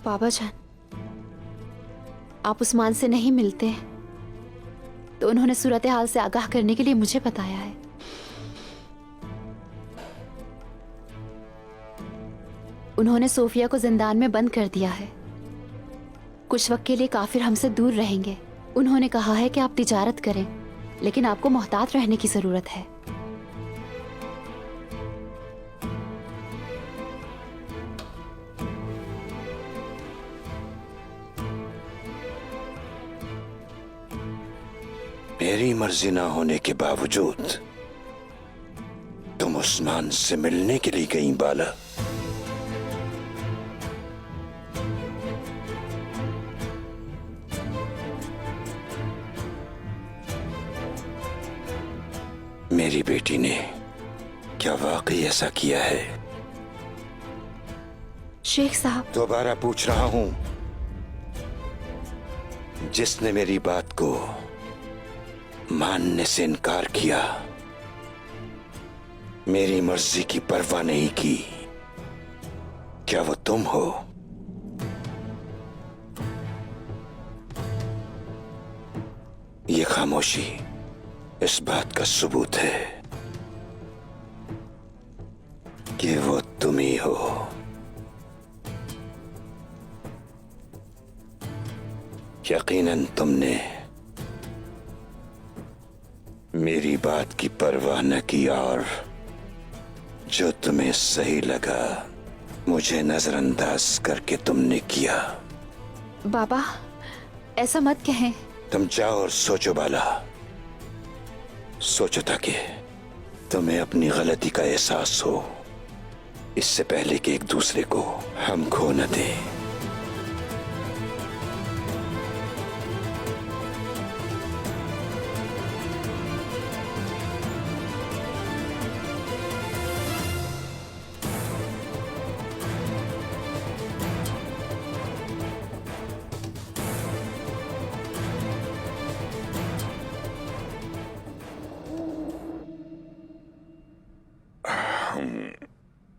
बाबा जान, आप उस्मान से नहीं मिलते तो उन्होंने सूरत हाल से आगाह करने के लिए मुझे बताया है। उन्होंने सोफिया को जिंदान में बंद कर दिया है। कुछ वक्त के लिए काफिर हमसे दूर रहेंगे। उन्होंने कहा है कि आप तिजारत करें, लेकिन आपको मोहतात रहने की जरूरत है। मेरी मर्जी ना होने के बावजूद तुम उस्मान से मिलने के लिए गई बाला। मेरी बेटी ने क्या वाकई ऐसा किया है? शेख साहब, दोबारा पूछ रहा हूं, जिसने मेरी बात को मानने से इनकार किया, मेरी मर्जी की परवाह नहीं की, क्या वो तुम हो? ये खामोशी इस बात का सबूत है कि वो तुम ही हो। यकीनन तुमने मेरी बात की परवाह न की और जो तुम्हें सही लगा मुझे नजरअंदाज करके तुमने किया। बाबा ऐसा मत कहें। तुम जाओ और सोचो बाला, सोचो ताकि तुम्हें अपनी गलती का एहसास हो, इससे पहले कि एक दूसरे को हम खो न दें।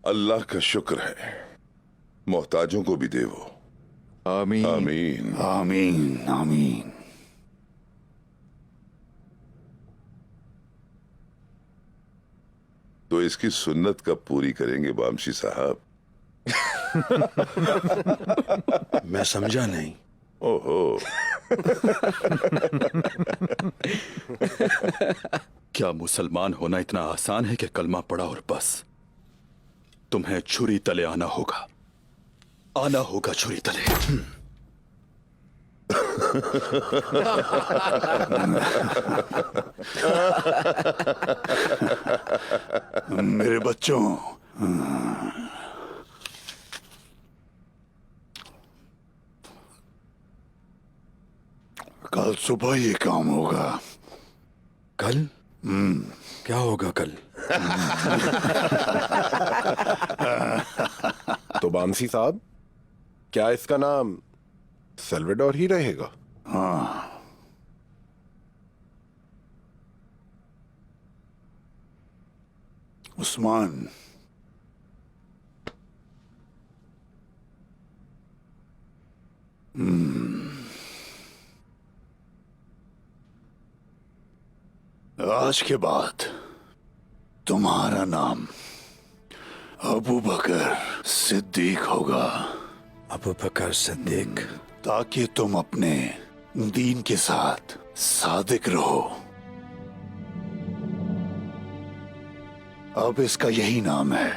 अल्लाह का शुक्र है, मोहताजों को भी दे वो। आमीन आमीन आमीन आमीन। तो इसकी सुन्नत कब पूरी करेंगे बामशी साहब? मैं समझा नहीं। ओहो। क्या मुसलमान होना इतना आसान है कि कलमा पढ़ा और बस? तुम्हें छुरी तले आना होगा, आना होगा छुरी तले। मेरे बच्चों, कल सुबह ये काम होगा। कल? क्या होगा कल? तो बामसी साहब, क्या इसका नाम सल्वाडोर ही रहेगा? हाँ, उस्मान, आज के बाद तुम्हारा नाम अबू बकर सिद्दीक होगा। अबू बकर सिद्दीक। ताकि तुम अपने दीन के साथ सादिक रहो। अब इसका यही नाम है।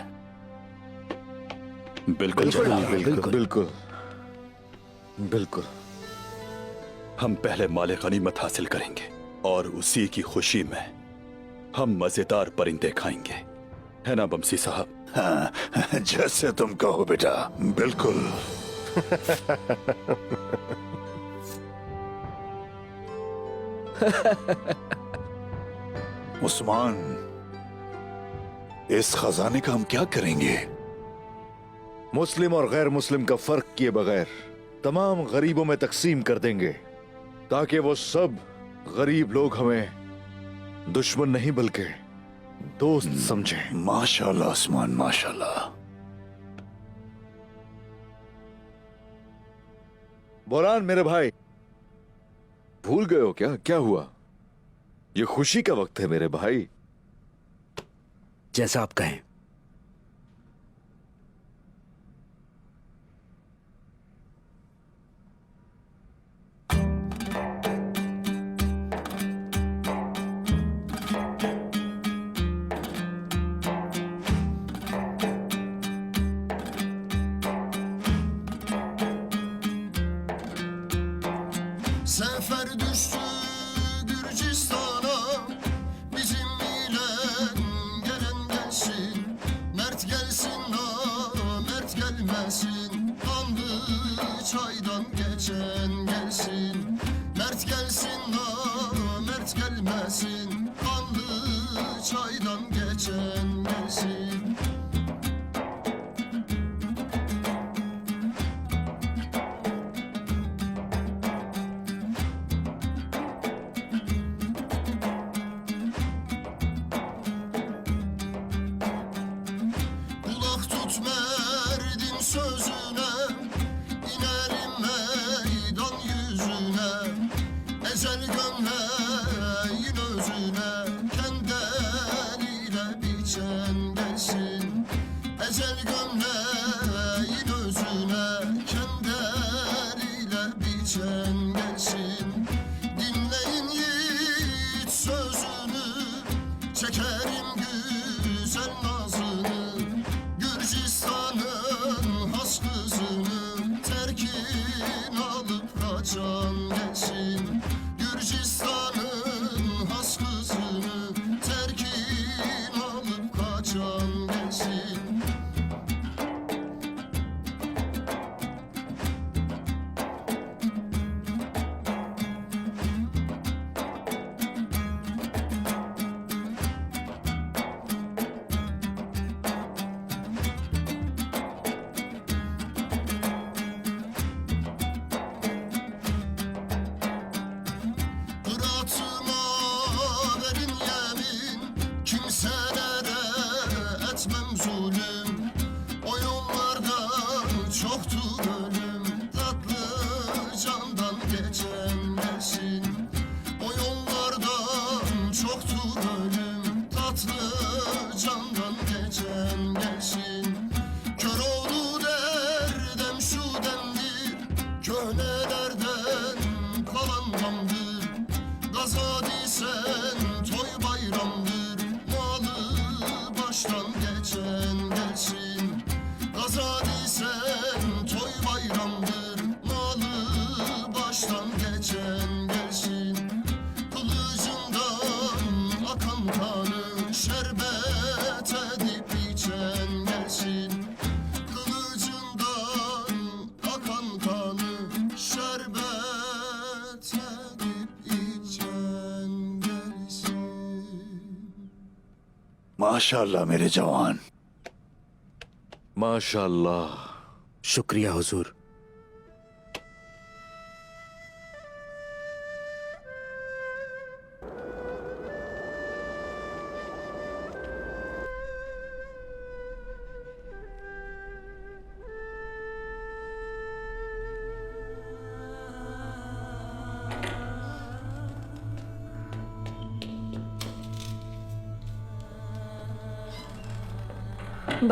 बिल्कुल जनाब, बिल्कुल बिल्कुल बिल्कुल। हम पहले माले गनीमत हासिल करेंगे और उसी की खुशी में हम मजेदार परिंदे खाएंगे, है ना बमसी साहब? हाँ, जैसे तुम कहो बेटा, बिल्कुल। उस्मान, इस खजाने का हम क्या करेंगे? मुस्लिम और गैर मुस्लिम का फर्क किए बगैर तमाम गरीबों में तकसीम कर देंगे, ताकि वो सब गरीब लोग हमें दुश्मन नहीं बल्कि दोस्त समझें। माशाल्लाह उस्मान, माशाल्लाह। बोरान मेरे भाई, भूल गए हो क्या? क्या हुआ? ये खुशी का वक्त है मेरे भाई। जैसा आप कहें। Sefer düştü Gürcistan'a, bizim ile gelen gelsin. Mert gelsin mert gelmesin, kanlı çaydan geçen gelsin. Mert gelsin mert gelmesin, kanlı çaydan geçen gelsin. Kulak tut merdin sözüne, inerim meydan yüzüne. Ezel gömleğin özüne, kendi eliyle biçen gelsin. Ezel gömleğin özüne, kendi eliyle biçen gelsin. Dinleyin yiğit sözünü, çekerim güzel nazını. Gürcistan'ın has kızını, terkin alıp kaçan gelsin. Gürcistan'ın has kızını, terkin alıp kaçan gelsin. Fıratıma verin yemin, kimselere etmem zulüm. O yollardan çoktur ölüm, tatlı candan geçen gelsin. O yollardan çoktur ölüm, tatlı candan geçen gelsin. Köroğlu derdem şu demdir, köhnelerden kalan gamdır. Gazadi sen toy bayramdır, malı baştan geçen gelsin. Gazadi sen toy bayramdır, malı baştan geçen gelsin. Kılıcından akan kanı şerbet edip içen gelsin. Kılıcından akan kanı şerbet edip içen gelsin. माशाल्लाह मेरे जवान। माशाल्लाह। शुक्रिया हुजूर।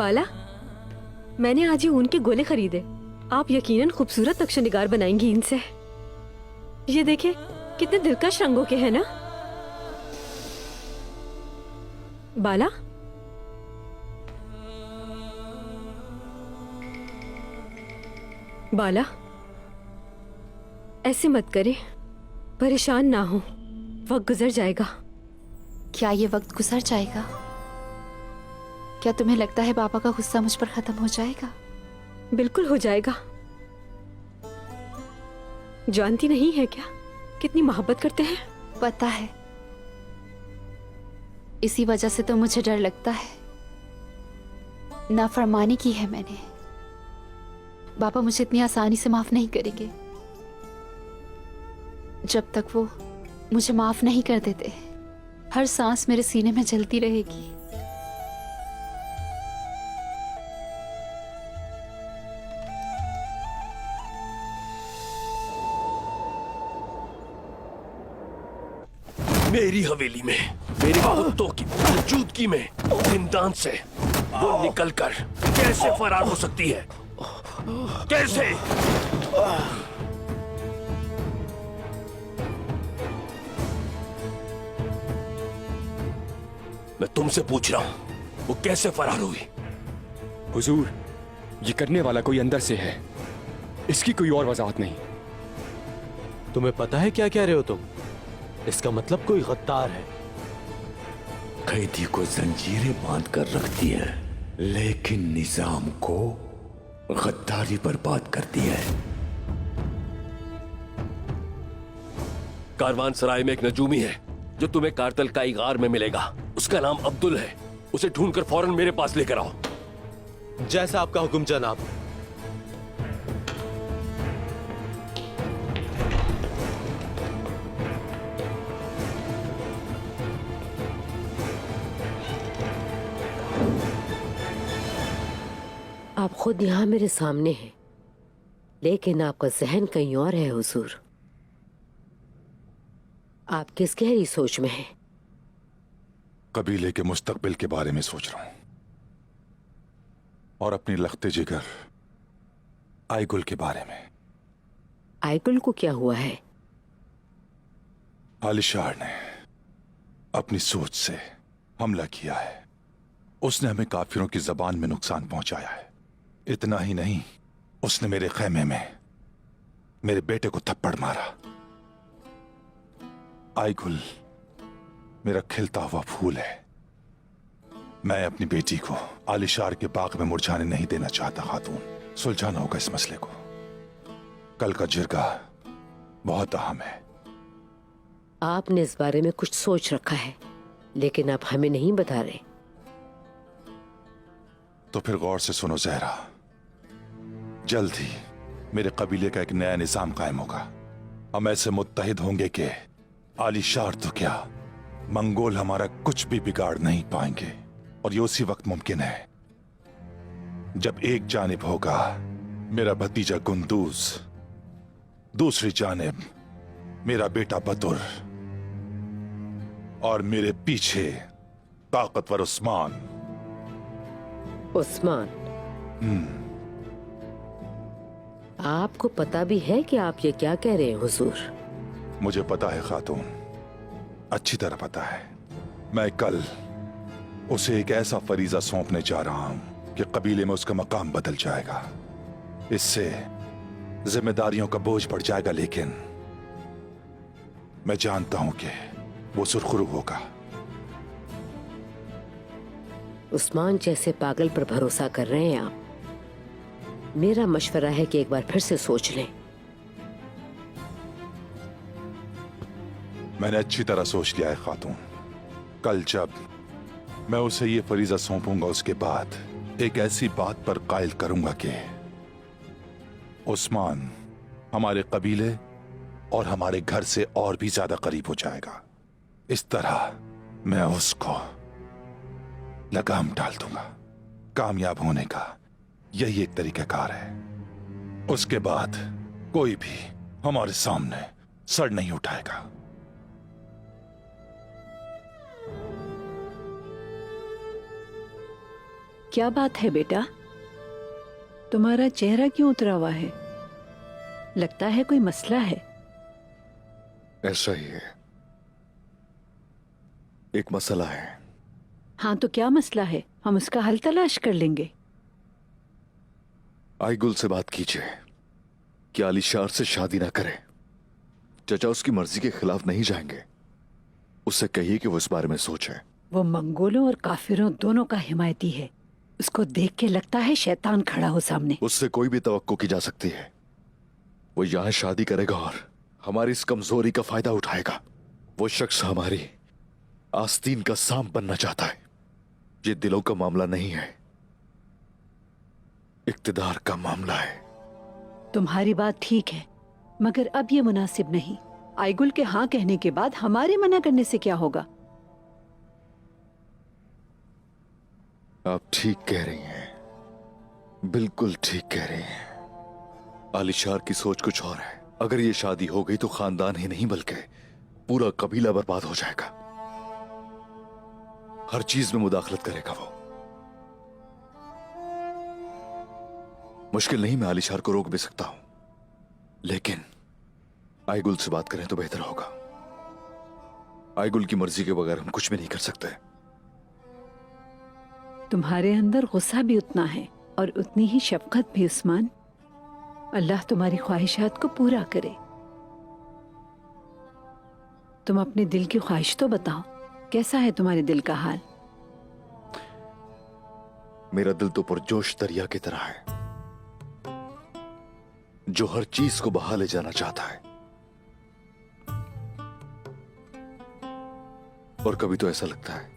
बाला, मैंने आज ही ऊन के गोले खरीदे। आप यकीनन खूबसूरत नक्शा बनाएंगी इनसे। ये देखे कितने दिलकश रंगों के हैं ना। बाला, बाला ऐसे मत करे, परेशान ना हो, वक्त गुजर जाएगा। क्या ये वक्त गुजर जाएगा? क्या तुम्हें लगता है पापा का गुस्सा मुझ पर खत्म हो जाएगा? बिल्कुल हो जाएगा। जानती नहीं है क्या कितनी मोहब्बत करते हैं? पता है, इसी वजह से तो मुझे डर लगता है। नाफरमानी की है मैंने। पापा मुझे इतनी आसानी से माफ नहीं करेंगे। जब तक वो मुझे माफ नहीं कर देते, हर सांस मेरे सीने में जलती रहेगी। मेरी हवेली में मेरे कुत्तों की मौजूदगी में जिंदान से वो निकलकर कैसे फरार हो सकती है? कैसे? मैं तुमसे पूछ रहा हूं, वो कैसे फरार हुई? हुजूर, ये करने वाला कोई अंदर से है, इसकी कोई और वजाहत नहीं। तुम्हें पता है क्या कह रहे हो तुम? इसका मतलब कोई गद्दार है। कैदी को जंजीरें बांध कर रखती है, लेकिन निजाम को गद्दारी बर्बाद करती है। कारवान सराय में एक नजूमी है जो तुम्हें कारतल काई गार में मिलेगा। उसका नाम अब्दुल है। उसे ढूंढकर फौरन मेरे पास लेकर आओ। जैसा आपका हुक्म जनाब। आप खुद यहाँ मेरे सामने हैं, लेकिन आपका जहन कहीं और है हुजूर। आप किस गहरी सोच में हैं? कबीले के मुस्तकबिल के बारे में सोच रहा हूं और अपनी लख्ते जिगर आईगुल के बारे में। आईगुल को क्या हुआ है? आलिशार ने अपनी सोच से हमला किया है। उसने हमें काफिरों की जबान में नुकसान पहुंचाया है। इतना ही नहीं, उसने मेरे खैमे में मेरे बेटे को थप्पड़ मारा। आईगुल मेरा खिलता हुआ फूल है। मैं अपनी बेटी को आलिशार के बाग में मुरझाने नहीं देना चाहता खातून। सुलझाना होगा इस मसले को। कल का जिरगा बहुत अहम है। आपने इस बारे में कुछ सोच रखा है, लेकिन आप हमें नहीं बता रहे। तो फिर गौर से सुनो जहरा, जल्द ही मेरे कबीले का एक नया निजाम कायम होगा। हम ऐसे मुत्तहिद होंगे कि आलिशार तो क्या, मंगोल हमारा कुछ भी बिगाड़ नहीं पाएंगे। और ये उसी वक्त मुमकिन है जब एक जानिब होगा मेरा भतीजा गुंदूज, दूसरी जानिब मेरा बेटा बतुर, और मेरे पीछे ताकतवर उस्मान। उस्मान, आपको पता भी है कि आप ये क्या कह रहे हैं हुजूर? मुझे पता है खातून, अच्छी तरह पता है। मैं कल उसे एक ऐसा फरीजा सौंपने जा रहा हूं कि कबीले में उसका मकाम बदल जाएगा। इससे जिम्मेदारियों का बोझ बढ़ जाएगा, लेकिन मैं जानता हूं कि वो सुरखरू होगा। उस्मान जैसे पागल पर भरोसा कर रहे हैं आप। मेरा मशवरा है कि एक बार फिर से सोच लें। मैंने अच्छी तरह सोच लिया है खातून। कल जब मैं उसे ये फरीजा सौंपूंगा, उसके बाद एक ऐसी बात पर कायल करूंगा कि उस्मान हमारे कबीले और हमारे घर से और भी ज्यादा करीब हो जाएगा। इस तरह मैं उसको लगाम डाल दूंगा। कामयाब होने का यही एक तरीकाकार है। उसके बाद कोई भी हमारे सामने सर नहीं उठाएगा। क्या बात है बेटा, तुम्हारा चेहरा क्यों उतरा हुआ है? लगता है कोई मसला है। ऐसा ही है, एक मसला है। हाँ, तो क्या मसला है? हम उसका हल तलाश कर लेंगे। आईगुल से बात कीजिए कि आलिशार से शादी ना करे। चचा उसकी मर्जी के खिलाफ नहीं जाएंगे। उससे कहिए कि वो इस बारे में सोचे। वो मंगोलों और काफिरों दोनों का हिमायती है। उसको देख के लगता है शैतान खड़ा हो सामने। उससे कोई भी तवक्को की जा सकती है। वो यहां शादी करेगा और हमारी इस कमजोरी का फायदा उठाएगा। वो शख्स हमारी आस्तीन का सांप बनना चाहता है। ये दिलों का मामला नहीं है, इक्तिदार का मामला है। तुम्हारी बात ठीक है, मगर अब ये मुनासिब नहीं। आईगुल के हाँ कहने के बाद हमारे मना करने से क्या होगा? आप ठीक कह रही हैं, बिल्कुल ठीक कह रही हैं। आलिशार की सोच कुछ और है। अगर ये शादी हो गई तो खानदान ही नहीं बल्कि पूरा कबीला बर्बाद हो जाएगा। हर चीज में मुदाखलत करेगा वो। मुश्किल नहीं, मैं आलिशार को रोक भी सकता हूं, लेकिन आईगुल से बात करें तो बेहतर होगा। आईगुल की मर्जी के बगैर हम कुछ भी नहीं कर सकते। तुम्हारे अंदर गुस्सा भी उतना है और उतनी ही शफकत भी उस्मान। अल्लाह तुम्हारी ख्वाहिशात को पूरा करे। तुम अपने दिल की ख्वाहिश तो बताओ, कैसा है तुम्हारे दिल का हाल? मेरा दिल तो पुरजोश दरिया की तरह है, जो हर चीज को बहा ले जाना चाहता है। और कभी तो ऐसा लगता है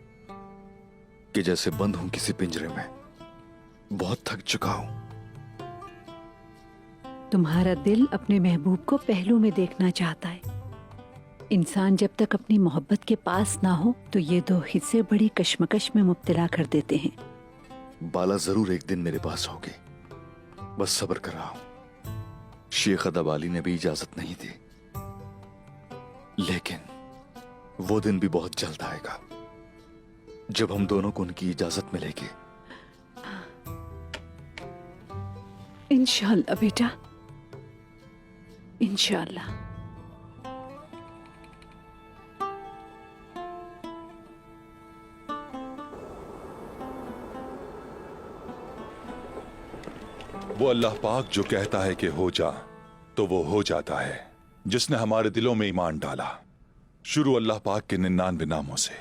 कि जैसे बंद हूं किसी पिंजरे में, बहुत थक चुका हूं। तुम्हारा दिल अपने महबूब को पहलू में देखना चाहता है। इंसान जब तक अपनी मोहब्बत के पास ना हो तो ये दो हिस्से बड़ी कश्मकश में मुब्तला कर देते हैं। बाला जरूर एक दिन मेरे पास होगी, बस सब्र कर रहा हूं। शेख अदब अली ने भी इजाजत नहीं दी, लेकिन वो दिन भी बहुत जल्द आएगा जब हम दोनों को उनकी इजाजत मिलेगी। इंशाअल्लाह बेटा, इंशाअल्लाह। वो अल्लाह पाक जो कहता है कि हो जा तो वो हो जाता है, जिसने हमारे दिलों में ईमान डाला। शुरू अल्लाह पाक के 99 नामों से।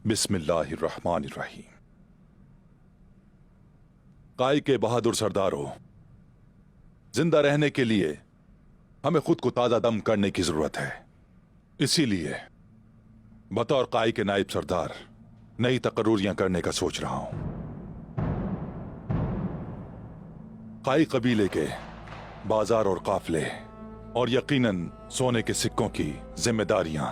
बिस्मिल्लाहिर्रहमानिर्रहीम। काई के बहादुर सरदारों, जिंदा रहने के लिए हमें खुद को ताजा दम करने की जरूरत है। इसीलिए बतौर काई के नायब सरदार नई तकर्रुरियां करने का सोच रहा हूं। काई कबीले के बाजार और काफले और यकीनन सोने के सिक्कों की जिम्मेदारियां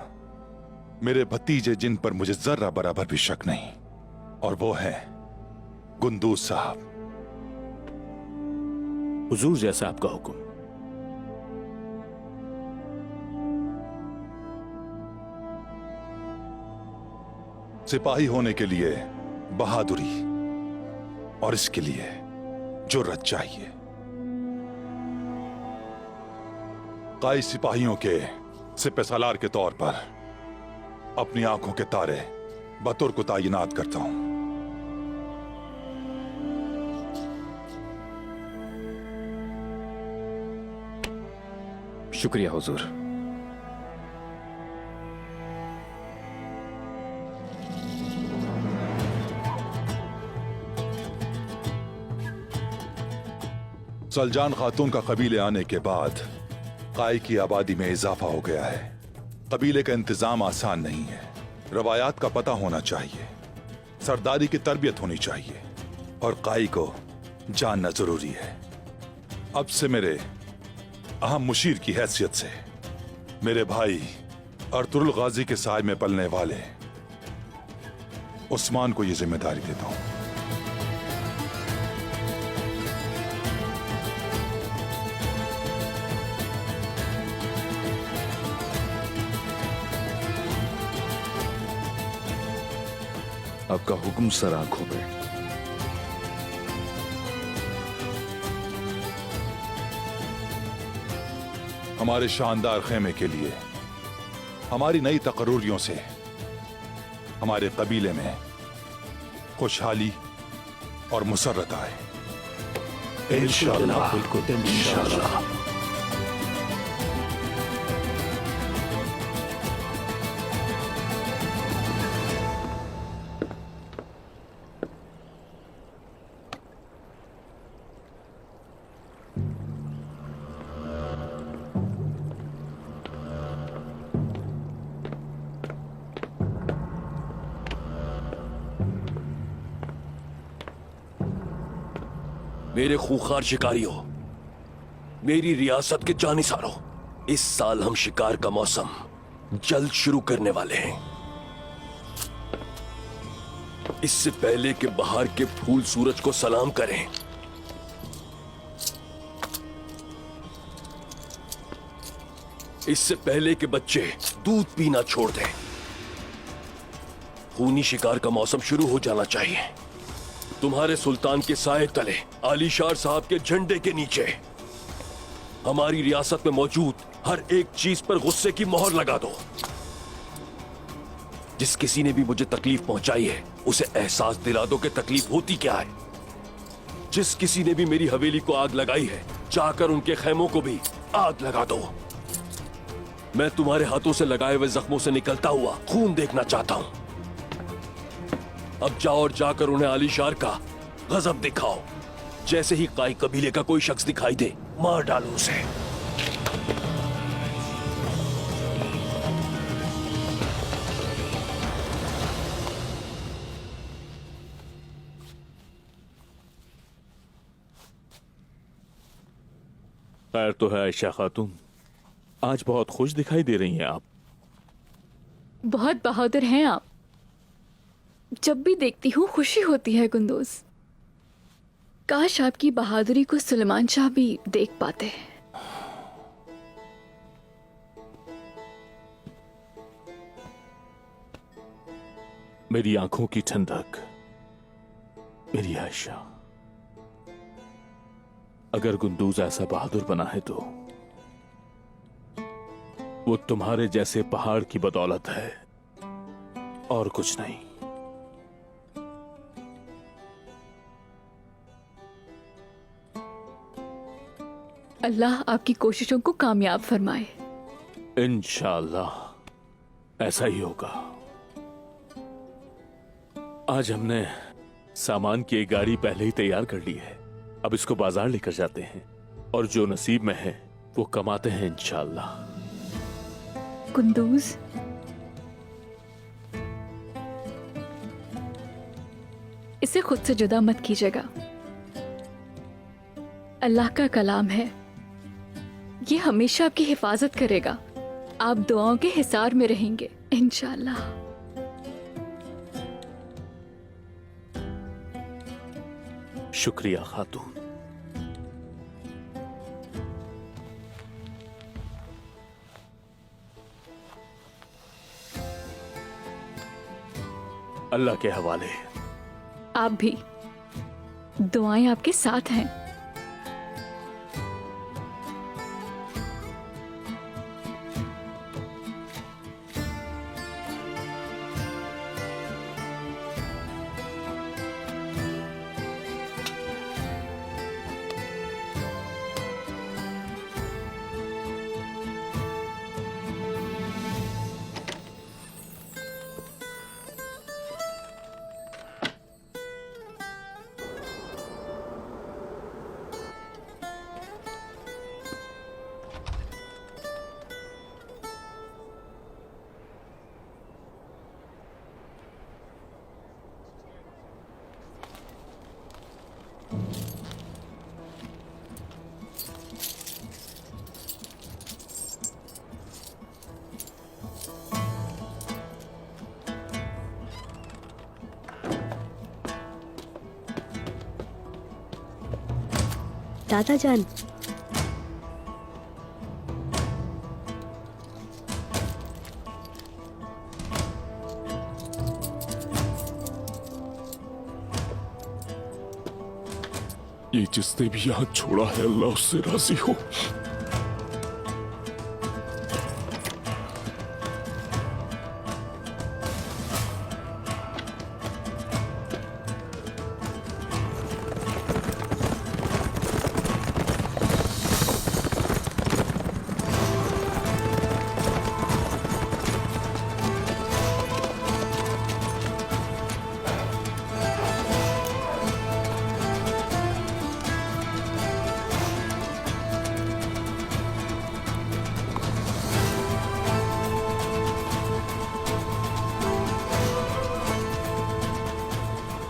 मेरे भतीजे, जिन पर मुझे जर्रा बराबर भी शक नहीं, और वो है गुंदूज साहब। हुजूर, जैसा आपका हुक्म। सिपाही होने के लिए बहादुरी और इसके लिए जुर्रत चाहिए। काई सिपाहियों के सिपह सालार के तौर पर अपनी आंखों के तारे बतौर को तैनात करता हूं। शुक्रिया हुजूर। सलजान खातून का कबीले आने के बाद काई की आबादी में इजाफा हो गया है। कबीले का इंतजाम आसान नहीं है। रवायात का पता होना चाहिए, सरदारी की तरबियत होनी चाहिए और काई को जानना जरूरी है। अब से मेरे अहम मुशीर की हैसियत से मेरे भाई अर्तुरुल गाजी के साय में पलने वाले उस्मान को यह जिम्मेदारी देता हूं। आपका हुक्म सर आंखों पे। हमारे शानदार खेमे के लिए हमारी नई तकर्रुरियों से हमारे कबीले में खुशहाली और मुसर्रत आए। इंशाअल्लाह, बिल्कुल इंशाअल्लाह। मेरे खूंखार शिकारियों, मेरी रियासत के जानिसारों, इस साल हम शिकार का मौसम जल्द शुरू करने वाले हैं। इससे पहले कि बाहर के फूल सूरज को सलाम करें, इससे पहले कि बच्चे दूध पीना छोड़ दें। खूनी शिकार का मौसम शुरू हो जाना चाहिए। तुम्हारे सुल्तान के साए तले, आलीशार साहब के झंडे के नीचे हमारी रियासत में मौजूद हर एक चीज पर गुस्से की मोहर लगा दो। जिस किसी ने भी मुझे तकलीफ पहुंचाई है उसे एहसास दिला दो कि तकलीफ होती क्या है। जिस किसी ने भी मेरी हवेली को आग लगाई है, जाकर उनके खेमों को भी आग लगा दो। मैं तुम्हारे हाथों से लगाए हुए जख्मों से निकलता हुआ खून देखना चाहता हूं। अब जाओ और जाकर उन्हें आलीशार का गजब दिखाओ। जैसे ही काई कबीले का कोई शख्स दिखाई दे, मार डालो उसे। खैर तो है आयशा खातून, आज बहुत खुश दिखाई दे रही हैं आप। बहुत बहादुर हैं आप। जब भी देखती हूँ खुशी होती है कुंदूज। काश आपकी बहादुरी को सुलेमान शाह भी देख पाते। मेरी आंखों की ठंडक, मेरी आयशा। अगर गुंदूज ऐसा बहादुर बना है तो वो तुम्हारे जैसे पहाड़ की बदौलत है और कुछ नहीं। अल्लाह आपकी कोशिशों को कामयाब फरमाए। इंशाअल्लाह ऐसा ही होगा। आज हमने सामान की एक गाड़ी पहले ही तैयार कर ली है। अब इसको बाजार लेकर जाते हैं और जो नसीब में है वो कमाते हैं इंशाअल्लाह। कुंदूज, इसे खुद से जुदा मत कीजिएगा। अल्लाह का कलाम है, ये हमेशा आपकी हिफाजत करेगा। आप दुआओं के हिसार में रहेंगे इंशाअल्लाह। शुक्रिया खातून। अल्लाह के हवाले। आप भी, दुआएं आपके साथ हैं। दादा जान, ये जिसने भी यहाँ छोड़ा है अल्लाह उससे राजी हो।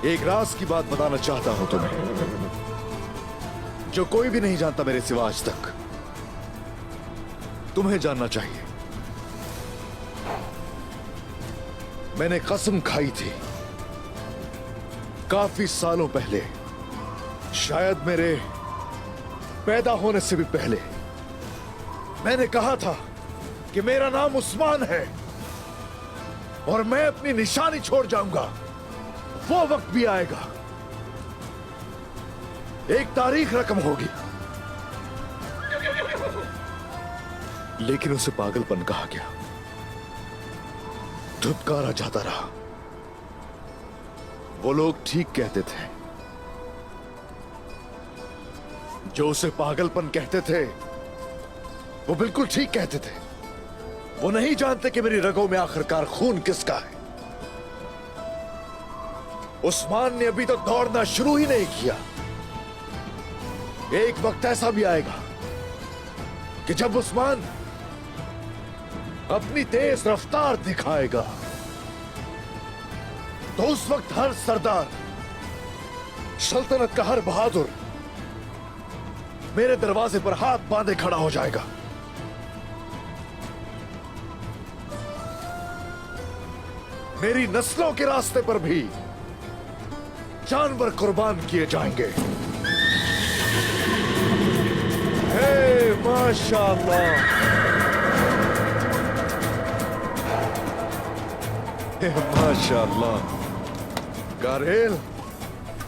एक राज की बात बताना चाहता हूं तुम्हें, जो कोई भी नहीं जानता मेरे सिवा आज तक। तुम्हें जानना चाहिए। मैंने कसम खाई थी काफी सालों पहले, शायद मेरे पैदा होने से भी पहले, मैंने कहा था कि मेरा नाम उस्मान है और मैं अपनी निशानी छोड़ जाऊंगा, वो वक्त भी आएगा, एक तारीख रकम होगी, लेकिन उसे पागलपन कहा गया, धुतकारा जाता रहा। वो लोग ठीक कहते थे, जो उसे पागलपन कहते थे वो बिल्कुल ठीक कहते थे। वो नहीं जानते कि मेरी रगों में आखिरकार खून किसका है। उस्मान ने अभी तक दौड़ना शुरू ही नहीं किया। एक वक्त ऐसा भी आएगा कि जब उस्मान अपनी तेज रफ्तार दिखाएगा, तो उस वक्त हर सरदार, सल्तनत का हर बहादुर मेरे दरवाजे पर हाथ बांधे खड़ा हो जाएगा। मेरी नस्लों के रास्ते पर भी जानवर कुर्बान किए जाएंगे। हे माशाअल्लाह, हे माशाअल्लाह। गारेल,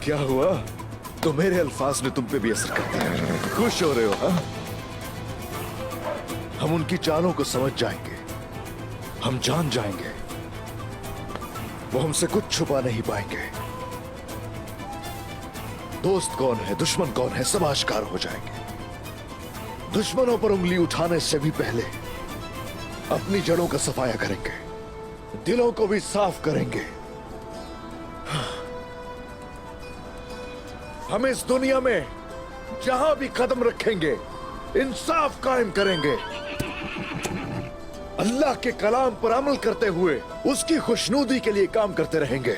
क्या हुआ? तो मेरे अल्फाज ने तुम पे भी असर कर दिया। खुश हो रहे हो? हाँ, हम उनकी चालों को समझ जाएंगे, हम जान जाएंगे, वो हमसे कुछ छुपा नहीं पाएंगे। दोस्त कौन है, दुश्मन कौन है, सब आश्कार हो जाएंगे। दुश्मनों पर उंगली उठाने से भी पहले अपनी जड़ों का सफाया करेंगे, दिलों को भी साफ करेंगे। हम इस दुनिया में जहां भी कदम रखेंगे इंसाफ कायम करेंगे, अल्लाह के कलाम पर अमल करते हुए उसकी खुशनूदी के लिए काम करते रहेंगे,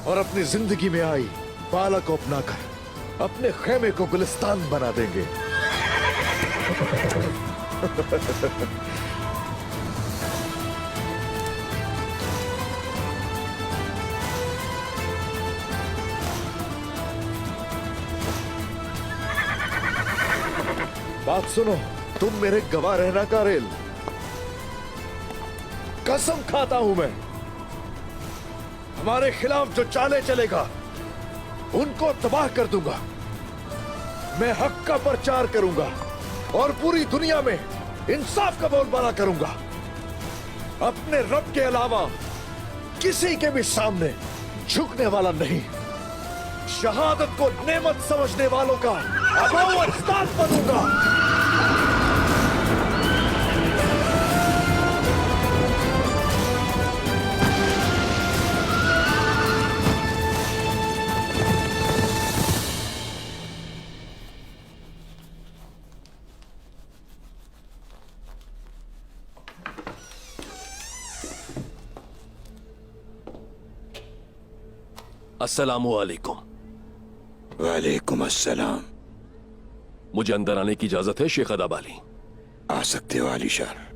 और अपनी जिंदगी में आई बाला को अपनाकर अपने खेमे को गुलिस्तान बना देंगे। बात सुनो, तुम मेरे गवाह रहना कारेल। कसम खाता हूं मैं, हमारे खिलाफ जो चाले चलेगा उनको तबाह कर दूंगा। मैं हक का प्रचार करूंगा और पूरी दुनिया में इंसाफ का बोलबाला करूंगा। अपने रब के अलावा किसी के भी सामने झुकने वाला नहीं। शहादत को नेमत समझने वालों का अबाउस्ताद बनूंगा। अस्सलामु अलैकुम। वालेकुम अस्सलाम। मुझे अंदर आने की इजाजत है शेख अदाब अली? आ सकते हो आलिशार।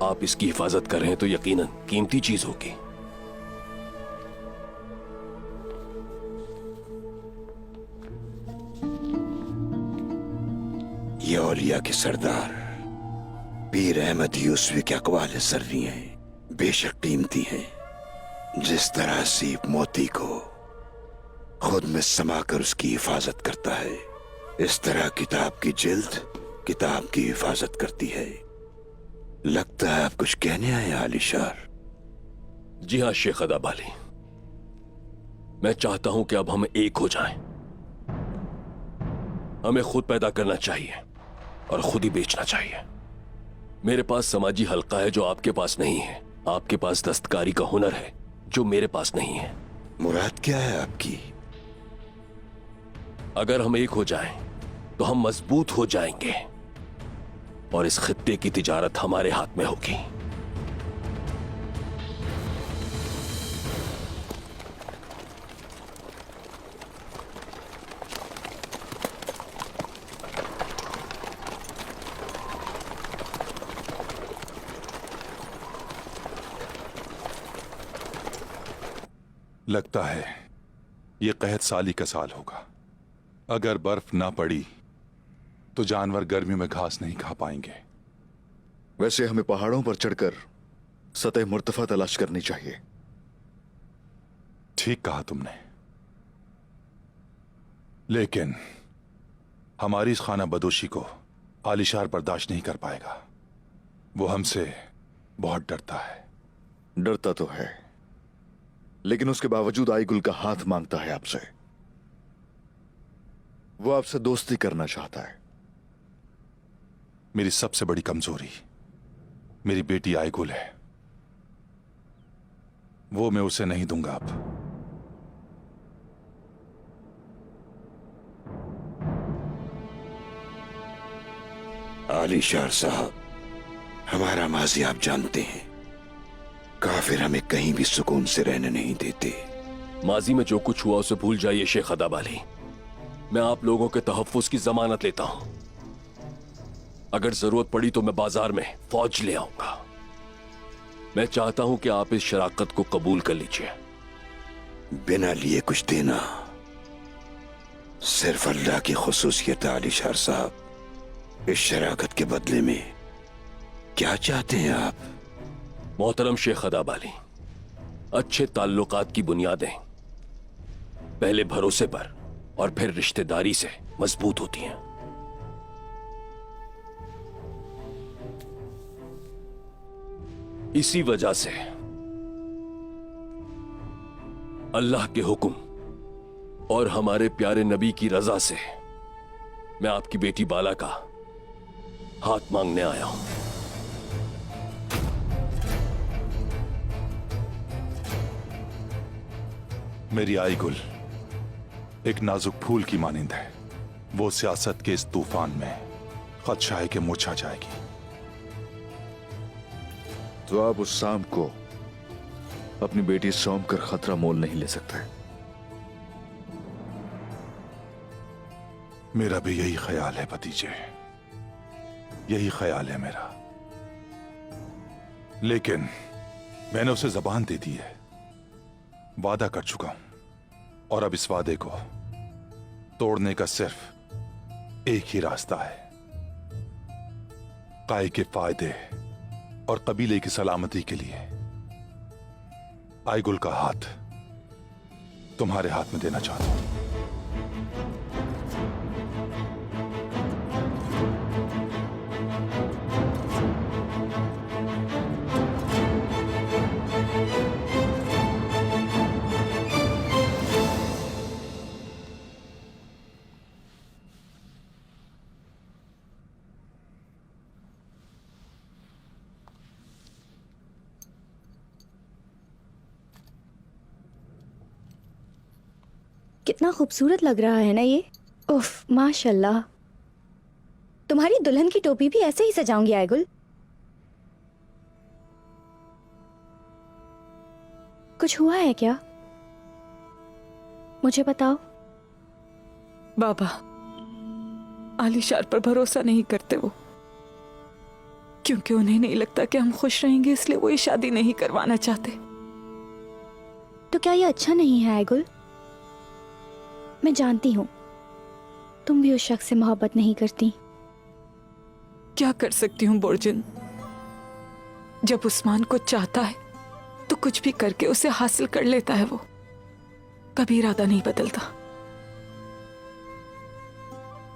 आप इसकी हिफाजत कर रहे हैं तो यकीनन कीमती चीज होगी। ये औलिया के सरदार पीर अहमद यूसुफी के अकवाल सर्री हैं, बेशक कीमती हैं। जिस तरह सीप मोती को खुद में समाकर उसकी हिफाजत करता है, इस तरह किताब की जिल्द किताब की हिफाजत करती है। लगता है आप कुछ कहने आए आलिशार। जी हां शेख अदाब अली, मैं चाहता हूं कि अब हम एक हो जाएं। हमें खुद पैदा करना चाहिए और खुद ही बेचना चाहिए। मेरे पास समाजी हल्का है जो आपके पास नहीं है। आपके पास दस्तकारी का हुनर है जो मेरे पास नहीं है। मुराद क्या है आपकी? अगर हम एक हो जाएं तो हम मजबूत हो जाएंगे और इस खित्ते की तिजारत हमारे हाथ में होगी। लगता है ये कहत साली का साल होगा। अगर बर्फ ना पड़ी तो जानवर गर्मी में घास नहीं खा पाएंगे। वैसे हमें पहाड़ों पर चढ़कर सतह मुर्तफा तलाश करनी चाहिए। ठीक कहा तुमने, लेकिन हमारी इस खाना बदोशी को आलिशार बर्दाश्त नहीं कर पाएगा। वो हमसे बहुत डरता है। डरता तो है, लेकिन उसके बावजूद आईगुल का हाथ मांगता है आपसे। वो आपसे दोस्ती करना चाहता है। मेरी सबसे बड़ी कमजोरी मेरी बेटी आईगुल है। वो मैं उसे नहीं दूंगा। अब आलिशार साहब, हमारा माजी आप जानते हैं। काफिर हमें कहीं भी सुकून से रहने नहीं देते। माजी में जो कुछ हुआ उसे भूल जाइए शेख अदाब अली। मैं आप लोगों के तहफ्फुज की जमानत लेता हूं। अगर जरूरत पड़ी तो मैं बाजार में फौज ले आऊंगा। मैं चाहता हूं कि आप इस शराकत को कबूल कर लीजिए। बिना लिए कुछ देना सिर्फ अल्लाह की खुसूसियत है। आलिशार साहब, इस शराकत के बदले में क्या चाहते हैं आप? मोहतरम शेख अदाब अली, अच्छे ताल्लुकात की बुनियादें पहले भरोसे पर और फिर रिश्तेदारी से मजबूत होती हैं। इसी वजह से अल्लाह के हुक्म और हमारे प्यारे नबी की रजा से मैं आपकी बेटी बाला का हाथ मांगने आया हूं। मेरी आईगुल एक नाजुक फूल की मानिंद है। वो सियासत के इस तूफान में खदशा है कि मुरझा जाएगी। तो आप उस शाम को अपनी बेटी सौंप कर खतरा मोल नहीं ले सकते। मेरा भी यही ख्याल है भतीजे, यही ख्याल है मेरा। लेकिन मैंने उसे जबान दे दी है, वादा कर चुका हूं, और अब इस वादे को तोड़ने का सिर्फ एक ही रास्ता है। काय के फायदे और कबीले की सलामती के लिए आईगुल का हाथ तुम्हारे हाथ में देना चाहता हूं। कितना खूबसूरत लग रहा है ना ये। उफ, माशाल्लाह। तुम्हारी दुल्हन की टोपी भी ऐसे ही सजाऊंगी आईगुल। कुछ हुआ है क्या? मुझे बताओ। बाबा, आलिशार पर भरोसा नहीं करते वो, क्योंकि उन्हें नहीं लगता कि हम खुश रहेंगे, इसलिए वो ये शादी नहीं करवाना चाहते। तो क्या ये अच्छा नहीं है आईगुल? मैं जानती हूं तुम भी उस शख्स से मोहब्बत नहीं करती। क्या कर सकती हूँ बोर्जिन? जब उस्मान को चाहता है तो कुछ भी करके उसे हासिल कर लेता है। वो कभी इरादा नहीं बदलता।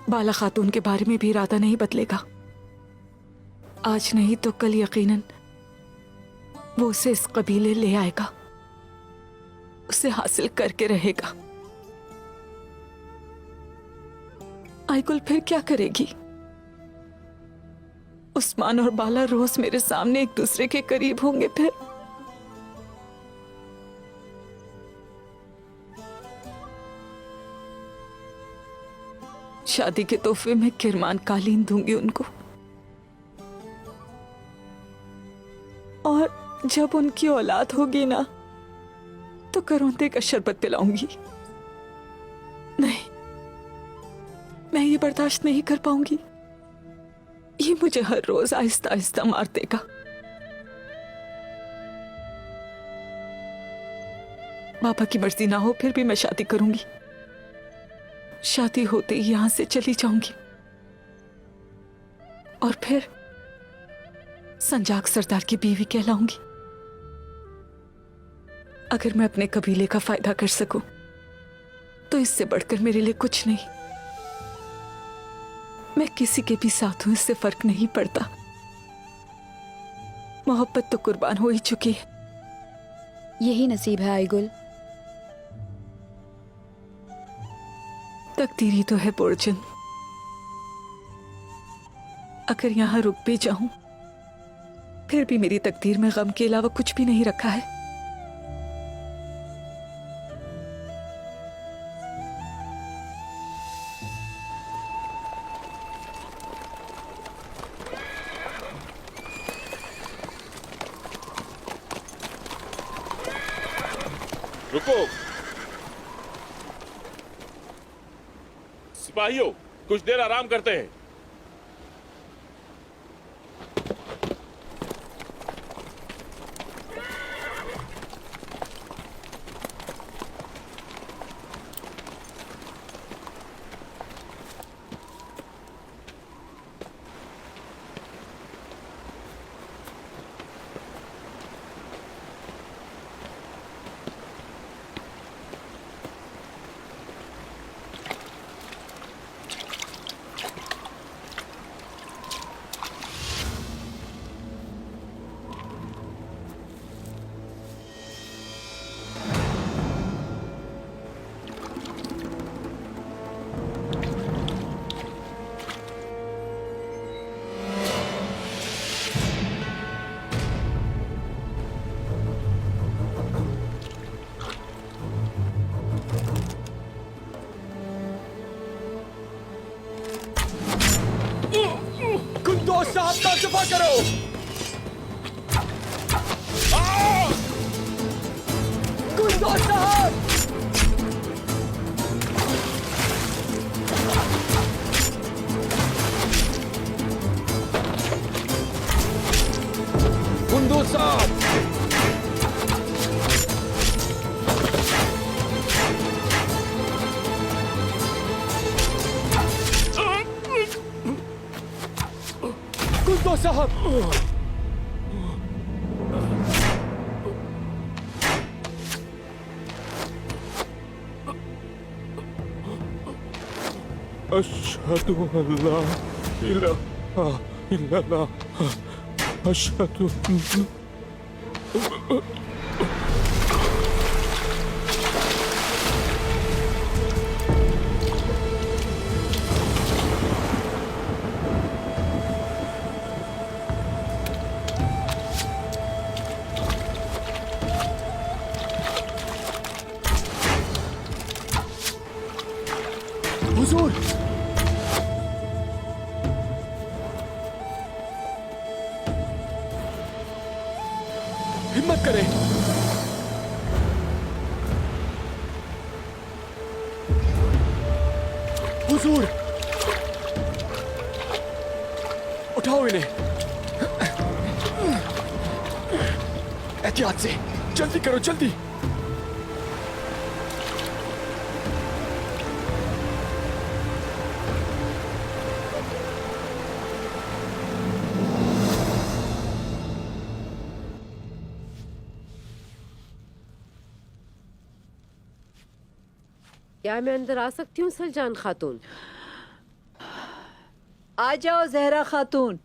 बाला खातून के बारे में भी इरादा नहीं बदलेगा। आज नहीं तो कल यकीनन वो उसे इस कबीले ले आएगा, उसे हासिल करके रहेगा। आईगुल फिर क्या करेगी? उस्मान और बाला रोज मेरे सामने एक दूसरे के करीब होंगे। फिर शादी के तोहफे में किरमान कालीन दूंगी उनको। जब उनकी औलाद होगी ना तो करौंदे का शरबत पिलाऊंगी। नहीं, मैं ये बर्दाश्त नहीं कर पाऊंगी। ये मुझे हर रोज आहिस्ता आहिस्ता मार देगा। पापा की मर्जी ना हो फिर भी मैं शादी करूंगी। शादी होते ही यहां से चली जाऊंगी और फिर संजाक सरदार की बीवी कहलाऊंगी। अगर मैं अपने कबीले का फायदा कर सकूं तो इससे बढ़कर मेरे लिए कुछ नहीं। मैं किसी के भी साथ हूं, इससे फर्क नहीं पड़ता। मोहब्बत तो कुर्बान हो ही चुकी है। यही नसीब है आईगुल। तकदीरी तो है बोरजन। अगर यहां रुक भी जाऊं फिर भी मेरी तकदीर में गम के अलावा कुछ भी नहीं रखा है। रुको सिपाहियों, कुछ देर आराम करते हैं। कुंदोज साहब का दफा करो। कुंदोज साहब, कुंदोज साहब, कुंदोज साहब, अशहदु अल्ला इलाहा इल्लल्लाह अशहदु हुजूर, हिम्मत करें। हुजूर, उठाओ इन्हें। एहतियात से, जल्दी करो, जल्दी। क्या मैं अंदर आ सकती हूँ सलजान खातून? आ जाओ जहरा खातून।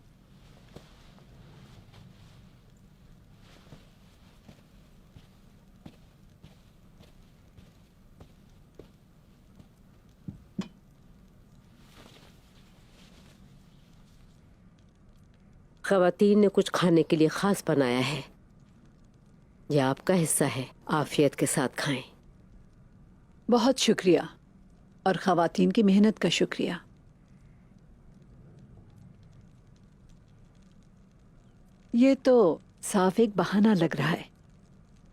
खवातीन ने कुछ खाने के लिए खास बनाया है। यह आपका हिस्सा है, आफियत के साथ खाएं। बहुत शुक्रिया, और खवातीन की मेहनत का शुक्रिया। ये तो साफ एक बहाना लग रहा है।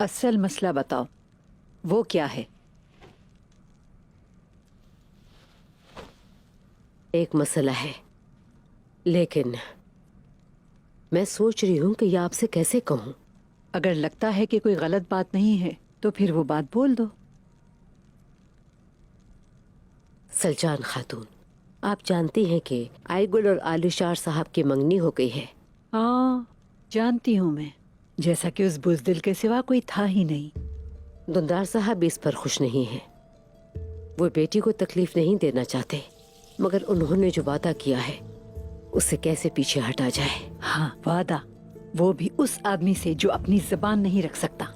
असल मसला बताओ, वो क्या है? एक मसला है, लेकिन मैं सोच रही हूं कि यह आपसे कैसे कहूं। अगर लगता है कि कोई गलत बात नहीं है तो फिर वो बात बोल दो। सलजान खातून, आप जानती हैं कि आईगुल और आलिशार साहब की मंगनी हो गई है। हाँ, जानती हूँ मैं, जैसा कि उस बुज़दिल के सिवा कोई था ही नहीं। दुंदार साहब इस पर खुश नहीं हैं। वो बेटी को तकलीफ नहीं देना चाहते, मगर उन्होंने जो वादा किया है उससे कैसे पीछे हटा जाए। हाँ, वादा, वो भी उस आदमी से जो अपनी जबान नहीं रख सकता।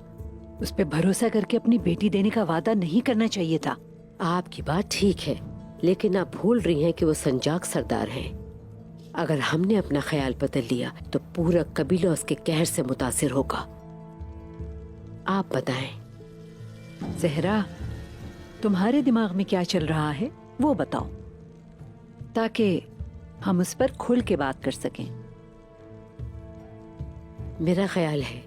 उस पे भरोसा करके अपनी बेटी देने का वादा नहीं करना चाहिए था। आपकी बात ठीक है, लेकिन आप भूल रही हैं कि वो संजाक सरदार हैं। अगर हमने अपना ख्याल बदल लिया तो पूरा कबीला उसके कहर से मुतासिर होगा। आप बताएं। जहरा, तुम्हारे दिमाग में क्या चल रहा है वो बताओ, ताकि हम उस पर खुल के बात कर सकें। मेरा ख्याल है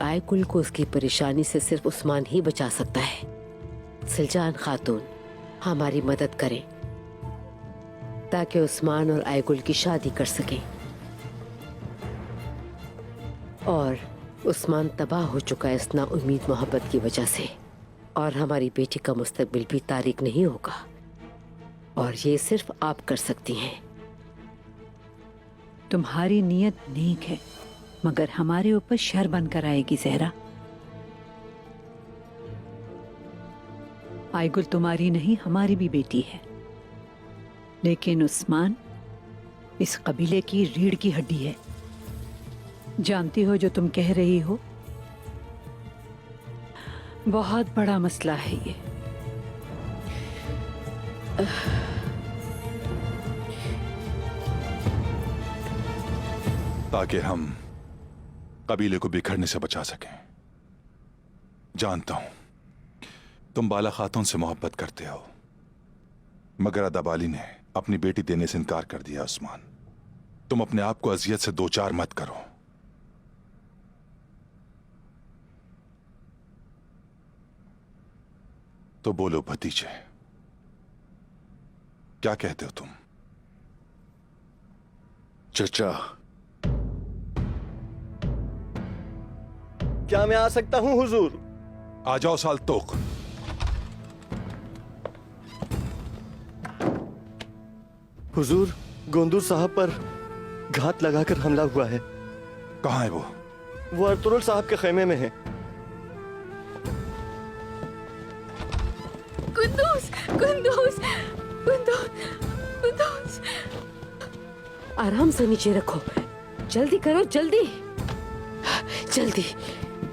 आयकुल को उसकी परेशानी से सिर्फ उस्मान ही बचा सकता है। सिलजान खातून, हमारी मदद करें ताकि उस्मान और आयकुल की शादी कर सकें। और उस्मान तबाह हो चुका है इस नाउम्मीद मोहब्बत की वजह से, और हमारी बेटी का मुस्तकबिल भी तारीक नहीं होगा, और ये सिर्फ आप कर सकती हैं। तुम्हारी नीयत नेक है, मगर हमारे ऊपर शर बनकर आएगी जहरा। आयगुल तुम्हारी नहीं, हमारी भी बेटी है, लेकिन उस्मान इस कबीले की रीढ़ की हड्डी है। जानती हो जो तुम कह रही हो, बहुत बड़ा मसला है ये। ताकि हम कबीले को बिखरने से बचा सकें। जानता हूं तुम बाला खातून से मोहब्बत करते हो, मगर अदाबाली ने अपनी बेटी देने से इनकार कर दिया। उस्मान, तुम अपने आप को अजियत से दो चार मत करो। तो बोलो भतीजे, क्या कहते हो तुम? चचा, क्या मैं आ सकता हूं हुजूर? आ जाओ साल्तोक। हुजूर, गोंदूर साहब पर घात लगाकर हमला हुआ है। कहाँ है वो? वो अर्तुगरुल साहब के खेमे में है। कुंदूस, कुंदूस, कुंदूस, कुंदूस। आराम से नीचे रखो, जल्दी करो, जल्दी जल्दी।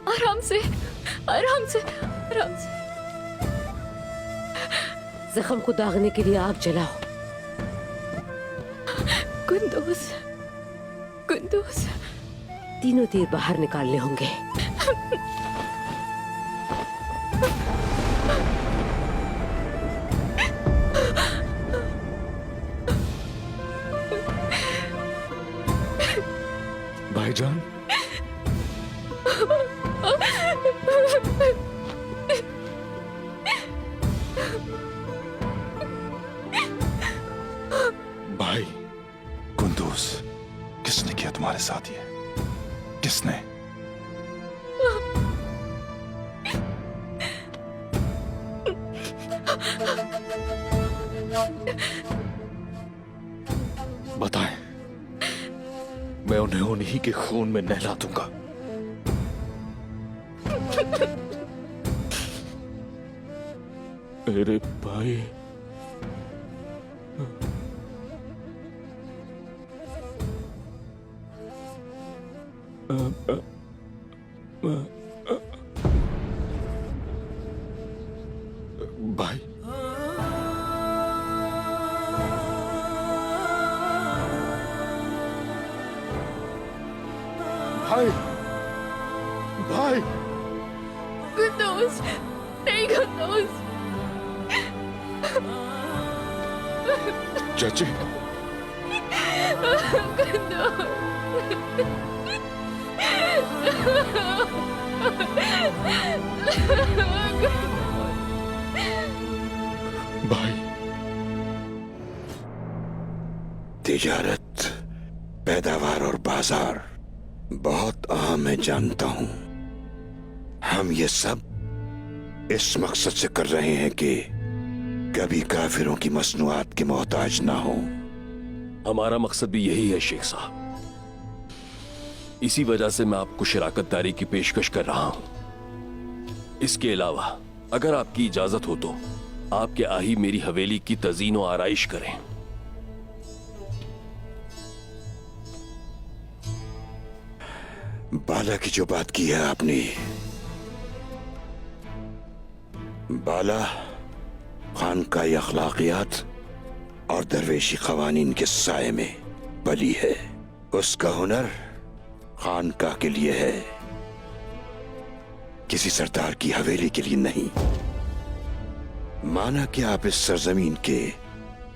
आराम से, आराम से, आराम से। जख्म को दागने के लिए आग जलाओ। कुंदूस, कुंदूस। तीनों तीर बाहर निकालने होंगे। भाईजान, भाई कुंदूस, किसने किया तुम्हारे साथ ये? किसने? बताएं, मैं उन्हें उन्हीं के खून में नहला दूंगा। मेरे भाई, भाई, भाई, भाई। कुंदूस, नहीं कुंदूस। चाची, कुंदूस। भाई, तिजारत, पैदावार और बाजार बहुत अहम है, जानता हूं। हम ये सब इस मकसद से कर रहे हैं कि कभी काफिरों की मसनूआत के मोहताज ना हो। हमारा मकसद भी यही है शेख साहब। इसी वजह से मैं आपको शराकतदारी की पेशकश कर रहा हूं। इसके अलावा अगर आपकी इजाजत हो तो आपके आही मेरी हवेली की तज़ीन और आराइश करें। बाला की जो बात की है आपने, बाला खान का अखलाकियात और दरवेशी कवानीन के साये में पली है। उसका हुनर खानकाह के लिए है, किसी सरदार की हवेली के लिए नहीं। माना कि आप इस सरजमीन के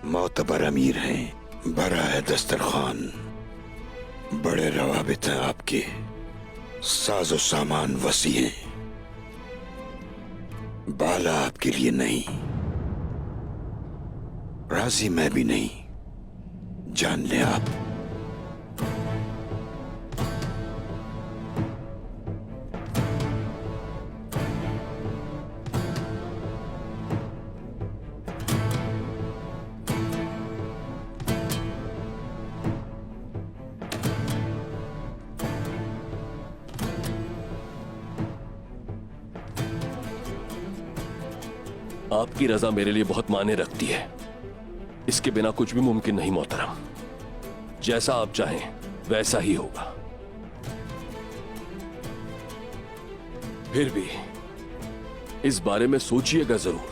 मोतबर अमीर हैं, बड़ा है दस्तरखान, बड़े रवाबित हैं आपके, साजो सामान वसी हैं। बाला आपके लिए नहीं, राजी मैं भी नहीं, जान ले आप। आपकी रजा मेरे लिए बहुत मायने रखती है। इसके बिना कुछ भी मुमकिन नहीं मोहतरम। जैसा आप चाहें वैसा ही होगा। फिर भी इस बारे में सोचिएगा जरूर।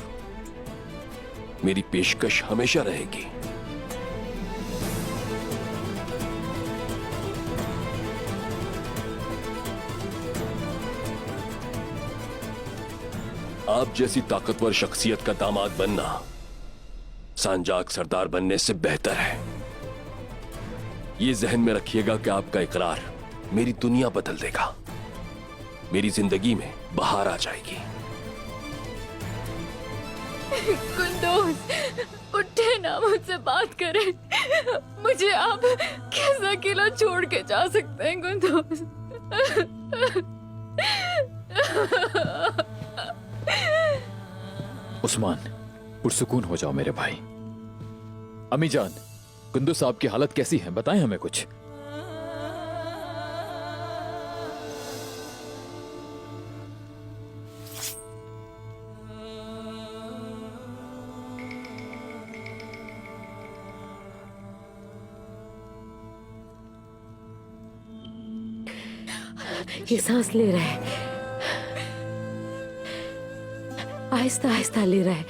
मेरी पेशकश हमेशा रहेगी। आप जैसी ताकतवर शख्सियत का दामाद बनना सांजाक सरदार बनने से बेहतर है। ये जहन में रखिएगा कि आपका इकरार मेरी दुनिया बदल देगा, मेरी जिंदगी में बहार आ जाएगी। कुंदूज, उठे ना, मुझसे बात करें। मुझे आप कैसा अकेला छोड़ के जा सकते हैं कुंदूज? उस्मान, पुरसुकून हो जाओ मेरे भाई। अम्मी जान, कुंदूज साहब की हालत कैसी है, बताएं हमें कुछ। ये सांस ले रहा है, आहिस्ता आहिस्ता ले रहा है,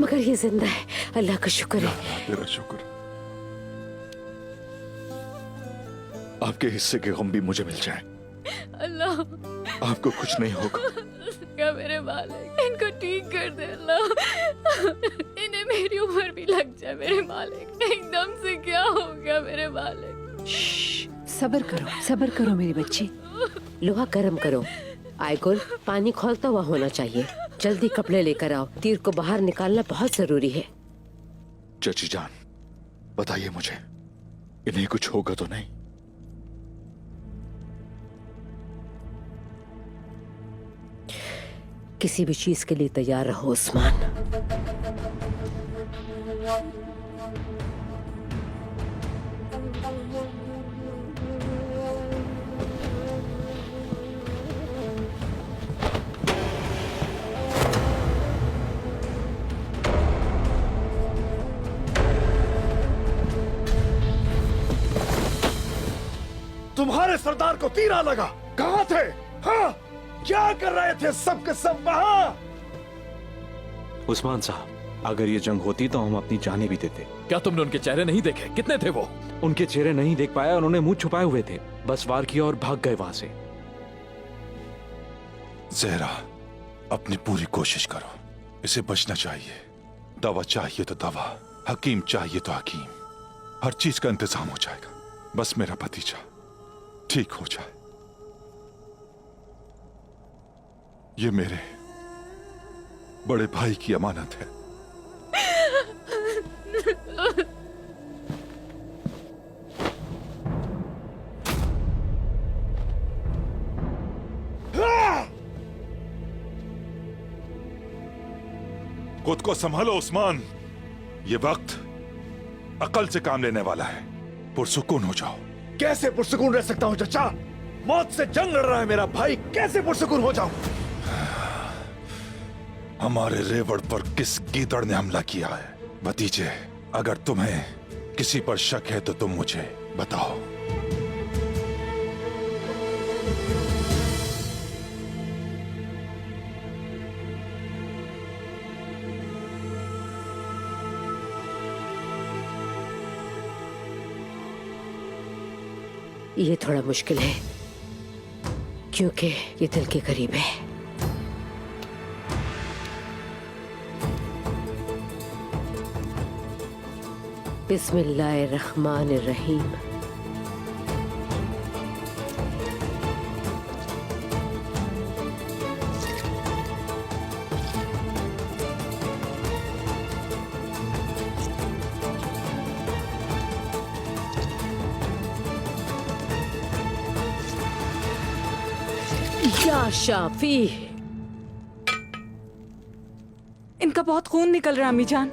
मगर ये जिंदा है। अल्लाह का शुक्र है। तेरा शुक्र। आपके हिस्से के गम भी मुझे मिल जाए। अल्लाह, आपको कुछ नहीं होगा। क्या मेरे मालिक, इनको ठीक कर दे अल्लाह। इन्हें मेरी उम्र भी लग जाए मेरे मालिक। एकदम से क्या हो गया मेरे मालिक? सब्र करो, सब्र करो मेरी बच्ची। लोहा गर्म करो। आयगुल, पानी खौलता हुआ होना चाहिए। जल्दी कपड़े लेकर आओ, तीर को बाहर निकालना बहुत जरूरी है। चाची जान, बताइए मुझे, इन्हें कुछ होगा तो नहीं? किसी भी चीज के लिए तैयार रहो उस्मान। तुम्हारे सरदार को तीरा लगा, कहाँ थे? हाँ, क्या कर रहे थे सब के सब वहाँ? उस्मान साहब, अगर ये जंग होती तो हम अपनी जानें भी देते। क्या तुमने उनके चेहरे नहीं देखे? कितने थे वो? उनके चेहरे नहीं देख पाया, उन्होंने मुंह छुपाए हुए थे। बस वार किया और भाग गए वहां से। जहरा, अपनी पूरी कोशिश करो, इसे बचना चाहिए। दवा चाहिए तो दवा, हकीम चाहिए तो हकीम, हर चीज का इंतजाम हो जाएगा। बस मेरा भतीजा ठीक हो जाए। ये मेरे बड़े भाई की अमानत है। खुद को संभालो उस्मान, ये वक्त अकल से काम लेने वाला है। पुरसुकून हो जाओ। कैसे पुरसुकून रह सकता हूं चचा? मौत से जंग लड़ रहा है मेरा भाई, कैसे पुरसुकून हो जाऊं? हमारे रेवड़ पर किस गीदड़ ने हमला किया है? भतीजे, अगर तुम्हें किसी पर शक है तो तुम मुझे बताओ। ये थोड़ा मुश्किल है क्योंकि ये दिल के करीब है। बिस्मिल्लाहिर्रहमानिर्रहीम। या शाफी, इनका बहुत खून निकल रहा है अम्मी जान।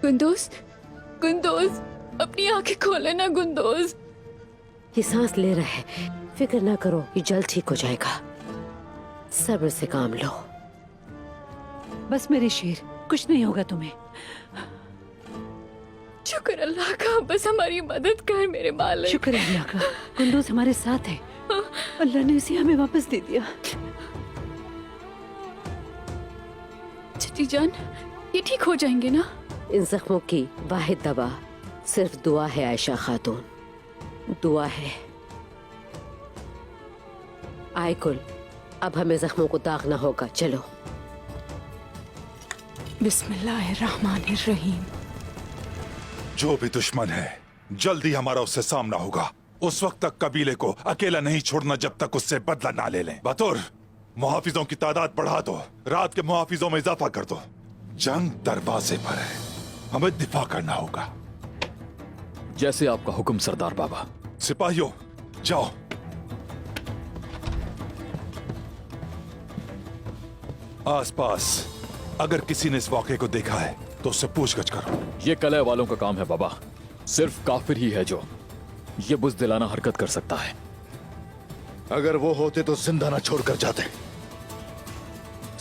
गुंदोज, गुंदोज, अपनी आंखें खोले ना गुंदोज। ये सांस ले रहा है, फिक्र ना करो, ये जल्द ठीक हो जाएगा। सब्र से काम लो। बस मेरे शेर, कुछ नहीं होगा तुम्हें। शुक्र अल्लाह का, बस हमारी मदद कर मेरे मालिक। शुक्र है अल्लाह का, कुंदूज हमारे साथ है। अल्लाह ने उसे हमें वापस दे दिया। चची जान, ये ठीक हो जाएंगे ना? इन जख्मों की वाहिद दवा सिर्फ दुआ है आयशा खातून, दुआ है। आए कुल, अब हमें जख्मों को दागना होगा, चलो। बिस्मिल्लाहिर्रहमानिर्रहीम। जो भी दुश्मन है, जल्दी हमारा उससे सामना होगा। उस वक्त तक कबीले को अकेला नहीं छोड़ना जब तक उससे बदला ना ले लें। बतौर मुहाफिजों की तादाद बढ़ा दो, रात के मुहाफिजों में इजाफा कर दो। जंग दरवाजे पर है, हमें दिफा करना होगा। जैसे आपका हुक्म सरदार बाबा। सिपाहियों, जाओ। आसपास अगर किसी ने इस वाक़े को देखा है तो उससे पूछगछ करो। ये कलह वालों का काम है बाबा। सिर्फ काफिर ही है जो ये बुज़दिलाना हरकत कर सकता है। अगर वो होते तो जिंदा ना छोड़कर जाते।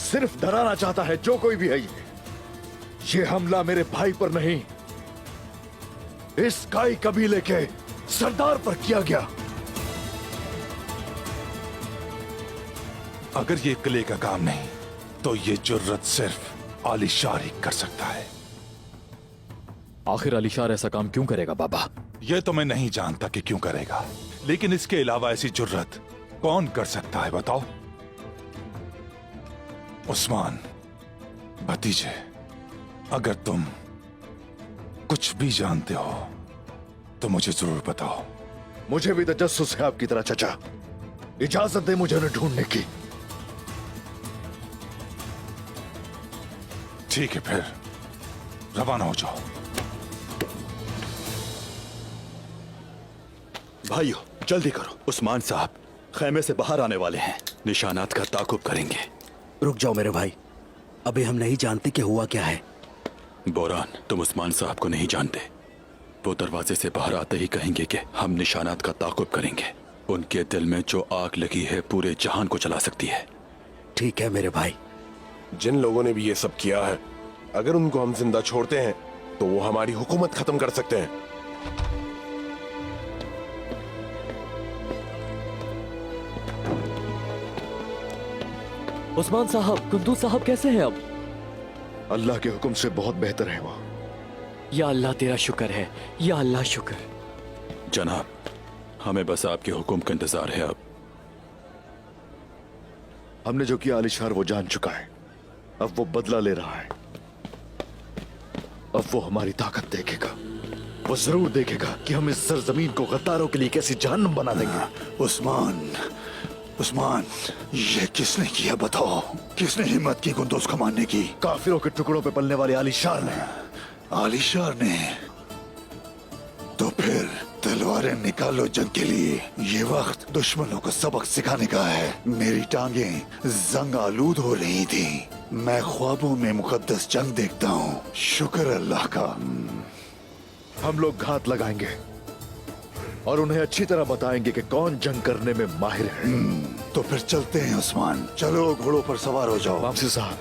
सिर्फ डराना चाहता है जो कोई भी है। ये हमला मेरे भाई पर नहीं, इस काई कबीले के सरदार पर किया गया। अगर ये किले का काम नहीं तो ये जुर्रत सिर्फ आलिशार ही कर सकता है। आखिर आलिशार ऐसा काम क्यों करेगा बाबा? ये तो मैं नहीं जानता कि क्यों करेगा, लेकिन इसके अलावा ऐसी जुर्रत कौन कर सकता है बताओ? उस्मान, भतीजे, अगर तुम कुछ भी जानते हो तो मुझे जरूर बताओ। मुझे भी तजस्सुस है आपकी तरह चचा। इजाजत दे मुझे उन्हें ढूंढने की। ठीक है, फिर रवाना हो जाओ। भाइयों, जल्दी करो। उस्मान साहब खैमे से बाहर आने वाले हैं, निशानात का ताकुब करेंगे। रुक जाओ मेरे भाई, अभी हम नहीं जानते कि हुआ क्या है। बोरान, तुम उस्मान साहब को नहीं जानते। वो दरवाजे से बाहर आते ही कहेंगे कि हम निशानात का ताकुब करेंगे। उनके दिल में जो आग लगी है पूरे जहान को जला सकती है। ठीक है मेरे भाई। जिन लोगों ने भी ये सब किया है, अगर उनको हम जिंदा छोड़ते हैं तो वो हमारी हुकूमत खत्म कर सकते हैं। उस्मान साहब, कुंदूज साहब कैसे हैं अब? अल्लाह के हुक्म से बहुत बेहतर है वो। या अल्लाह तेरा शुक्र है, या अल्लाह शुक्र। जनाब, हमें बस आपके हुक्म का इंतजार है। अब हमने जो किया आलिशार वो जान चुका है, अब वो बदला ले रहा है। अब वो हमारी ताकत देखेगा। वो जरूर देखेगा कि हम इस सरजमीन को गद्दारों के लिए कैसी जहन्नम बना देंगे। उस्मान, उस्मान, ये किसने किया बताओ? किसने हिम्मत की कुंदूज को मारने की? काफिरों के टुकड़ों पे पलने वाले आलीशार ने। आलीशार ने? तो फिर तलवारें निकालो जंग के लिए। ये वक्त दुश्मनों को सबक सिखाने का है। मेरी टांगें जंग आलूद हो रही थी। मैं ख्वाबों में मुकद्दस जंग देखता हूँ। शुक्र अल्लाह का। हम लोग घात लगाएंगे और उन्हें अच्छी तरह बताएंगे कि कौन जंग करने में माहिर है। तो फिर चलते हैं उस्मान। चलो घोड़ों पर सवार हो जाओ। वापसी साहब,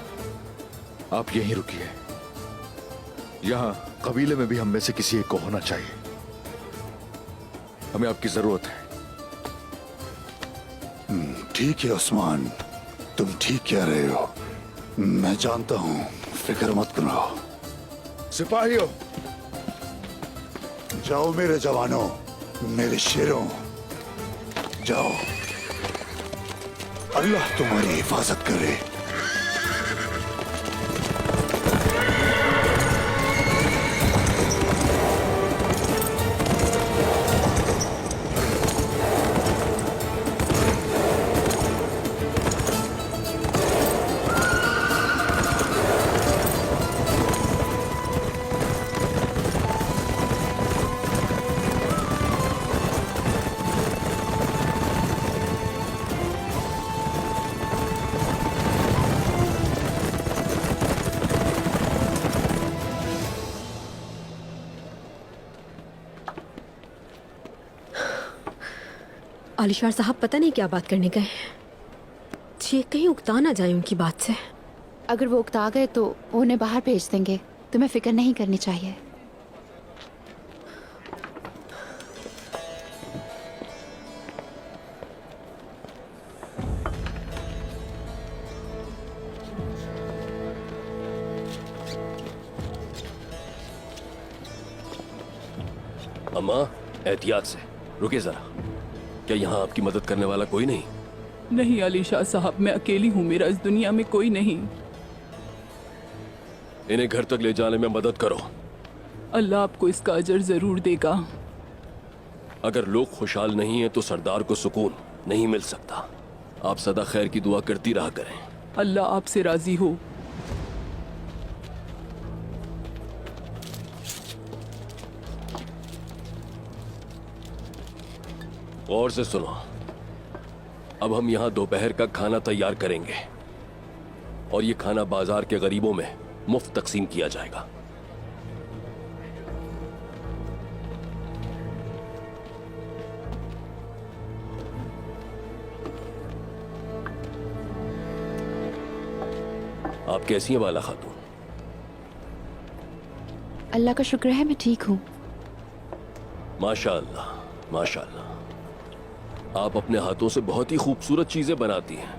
आप यहीं रुकिए। यहाँ कबीले में भी हम में से किसी एक को होना चाहिए। हमें आपकी जरूरत है। ठीक है उस्मान, तुम ठीक कह रहे हो। मैं जानता हूँ, फिक्र मत करो। सिपाहियों, जाओ मेरे जवानों, मेरे शेरों, जाओ। अल्लाह तुम्हारी हिफाजत करे। आलिशार साहब पता नहीं क्या बात करने गए हैं। ये कहीं उकता ना जाए उनकी बात से। अगर वो उकता गए तो वो उन्हें बाहर भेज देंगे। तुम्हें फिक्र नहीं करनी चाहिए। अम्मा, एहतियात से। रुके जरा। क्या यहाँ आपकी मदद करने वाला कोई नहीं? नहीं अली शाह साहब, मैं अकेली हूँ। मेरा इस दुनिया में कोई नहीं। इन्हें घर तक ले जाने में मदद करो। अल्लाह आपको इसका अजर जरूर देगा। अगर लोग खुशहाल नहीं हैं तो सरदार को सुकून नहीं मिल सकता। आप सदा खैर की दुआ करती रहा करें। अल्लाह आपसे राजी हो। गौर से सुनो। अब हम यहाँ दोपहर का खाना तैयार करेंगे और ये खाना बाजार के गरीबों में मुफ्त तकसीम किया जाएगा। आप कैसी हैं बाला खातून? अल्लाह का शुक्र है मैं ठीक हूँ। माशाअल्लाह, माशाअल्लाह। आप अपने हाथों से बहुत ही खूबसूरत चीजें बनाती हैं।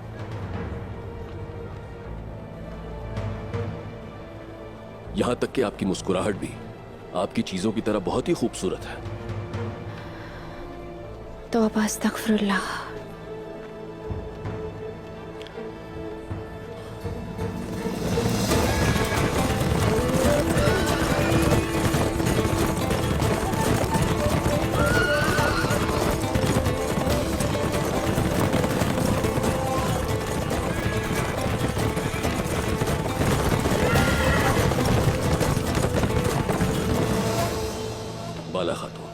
यहां तक कि आपकी मुस्कुराहट भी आपकी चीजों की तरह बहुत ही खूबसूरत है। तौबा अस्तगफिरुल्लाह। बाला खातून,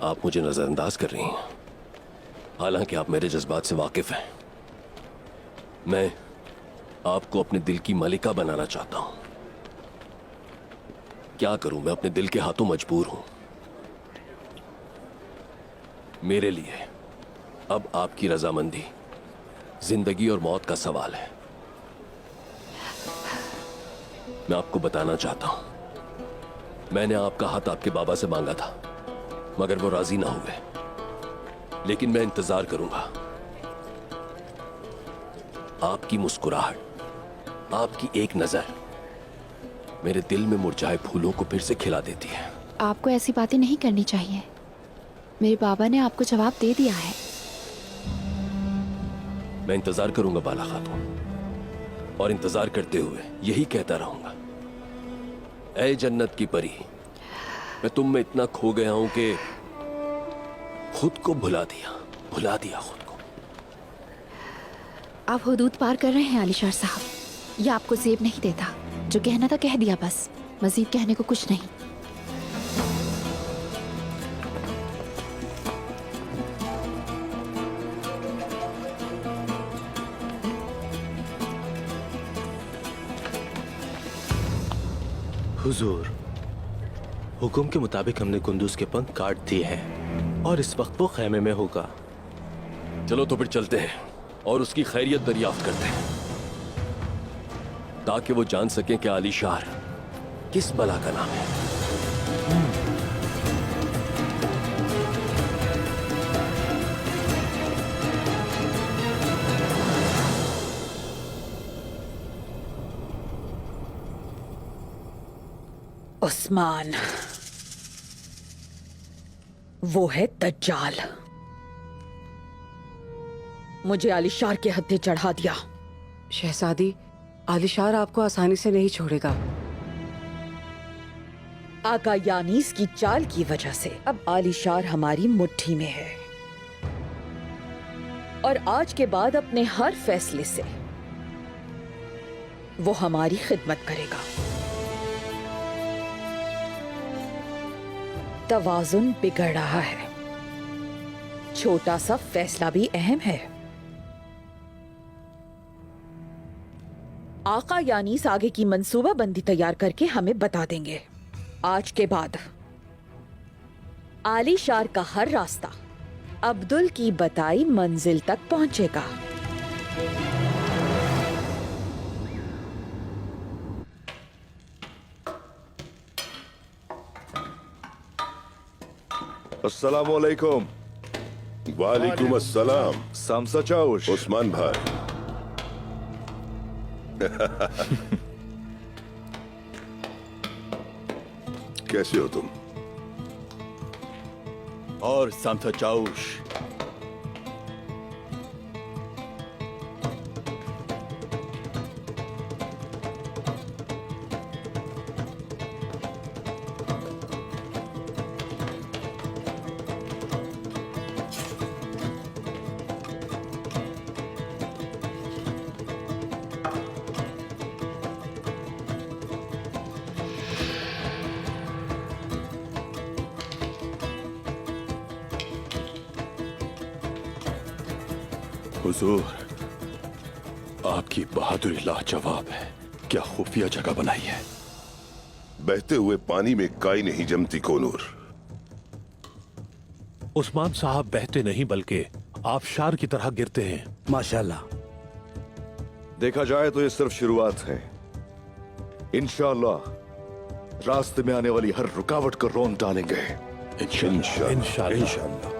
आप मुझे नजरअंदाज कर रही हैं। हालांकि आप मेरे जज्बात से वाकिफ हैं। मैं आपको अपने दिल की मलिका बनाना चाहता हूं। क्या करूं, मैं अपने दिल के हाथों मजबूर हूं। मेरे लिए अब आपकी रजामंदी जिंदगी और मौत का सवाल है। मैं आपको बताना चाहता हूं, मैंने आपका हाथ आपके बाबा से मांगा था मगर वो राजी ना हुए। लेकिन मैं इंतजार करूंगा। आपकी मुस्कुराहट, आपकी एक नजर मेरे दिल में मुरझाए फूलों को फिर से खिला देती है। आपको ऐसी बातें नहीं करनी चाहिए। मेरे बाबा ने आपको जवाब दे दिया है। मैं इंतजार करूंगा बाला खातून, और इंतजार करते हुए यही कहता रहूंगा, ऐ जन्नत की परी, मैं तुम में इतना खो गया हूं कि खुद को भुला दिया। भुला दिया खुद को। आप हुदूद पार कर रहे हैं आलिशार साहब। यह आपको जेब नहीं देता। जो कहना था कह दिया, बस मजीद कहने को कुछ नहीं। हुजूर, हुक्म के मुताबिक हमने कुंदूज के पंख काट दिए हैं और इस वक्त वो खैमे में होगा। चलो तो फिर चलते हैं और उसकी खैरियत दरियाफ्त करते हैं, ताकि वो जान सकें कि आलीशार किस बला का नाम है। उस्मान, वो है दज्जाल। मुझे आलिशार के हत्थे चढ़ा दिया। शहजादी, आलिशार आपको आसानी से नहीं छोड़ेगा। आका यानीस की चाल की वजह से अब आलिशार हमारी मुट्ठी में है और आज के बाद अपने हर फैसले से वो हमारी खिदमत करेगा। तवाजुन बिगड़ रहा है। छोटा सा फैसला भी अहम है। आका यानीस आगे की मंसूबा बंदी तैयार करके हमें बता देंगे। आज के बाद आलीशार का हर रास्ता अब्दुल की बताई मंजिल तक पहुंचेगा। अस्सलाम वालेकुम। वालेकुम अस्सलाम। सामसा चाउश। उस्मान भाई। कैसे हो तुम? और सामसा चाउश, हुजूर, आपकी बहादुरी लाजवाब है। क्या खुफिया जगह बनाई है। बहते हुए पानी में काई नहीं जमती कोनूर। उस्मान साहब बहते नहीं बल्कि आबशार की तरह गिरते हैं। माशाल्लाह। देखा जाए तो ये सिर्फ शुरुआत है। इंशाअल्लाह रास्ते में आने वाली हर रुकावट को रौंद डालेंगे। इंशाअल्लाह।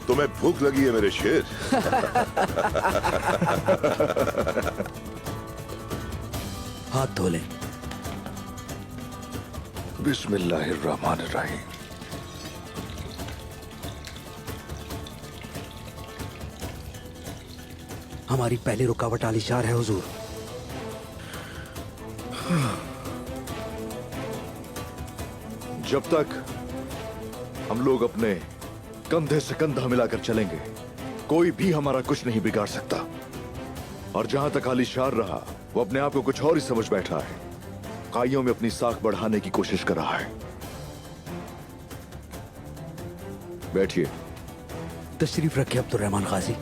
तुम्हें भूख लगी है मेरे शेर? हाथ धो लें। बिस्मिल्लाहिर्रहमानिर्रहीम। हमारी पहली रुकावट आलिशार है हुजूर। जब तक हम लोग अपने कंधे से कंधा मिलाकर चलेंगे, कोई भी हमारा कुछ नहीं बिगाड़ सकता। और जहां तक आलिशार रहा, वो अपने आप को कुछ और ही समझ बैठा है। काइयों में अपनी साख बढ़ाने की कोशिश कर रहा है। बैठिए। तशरीफ रखिए अब्दुर्रहमान गाजी।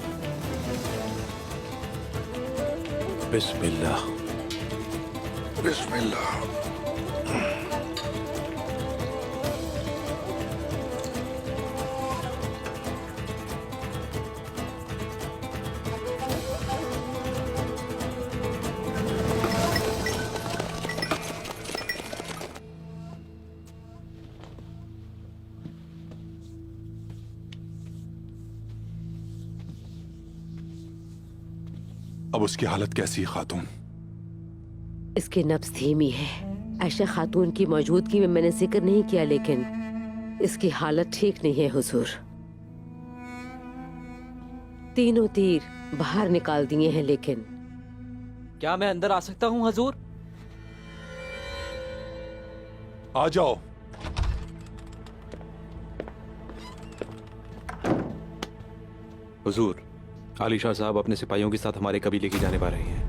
बिस्मिल्लाह। बिस्मिल्लाह। अब उसकी हालत कैसी है खातून? इसकी नब्ज धीमी है। आयशा खातून की मौजूदगी में मैंने जिक्र नहीं किया, लेकिन इसकी हालत ठीक नहीं है हुजूर। तीनों तीर बाहर निकाल दिए हैं, लेकिन क्या मैं अंदर आ सकता हूँ हजूर? आ जाओ। हुजूर, आली शाह साहब अपने सिपाहियों के साथ हमारे कबीले की जानिब आ रहे हैं।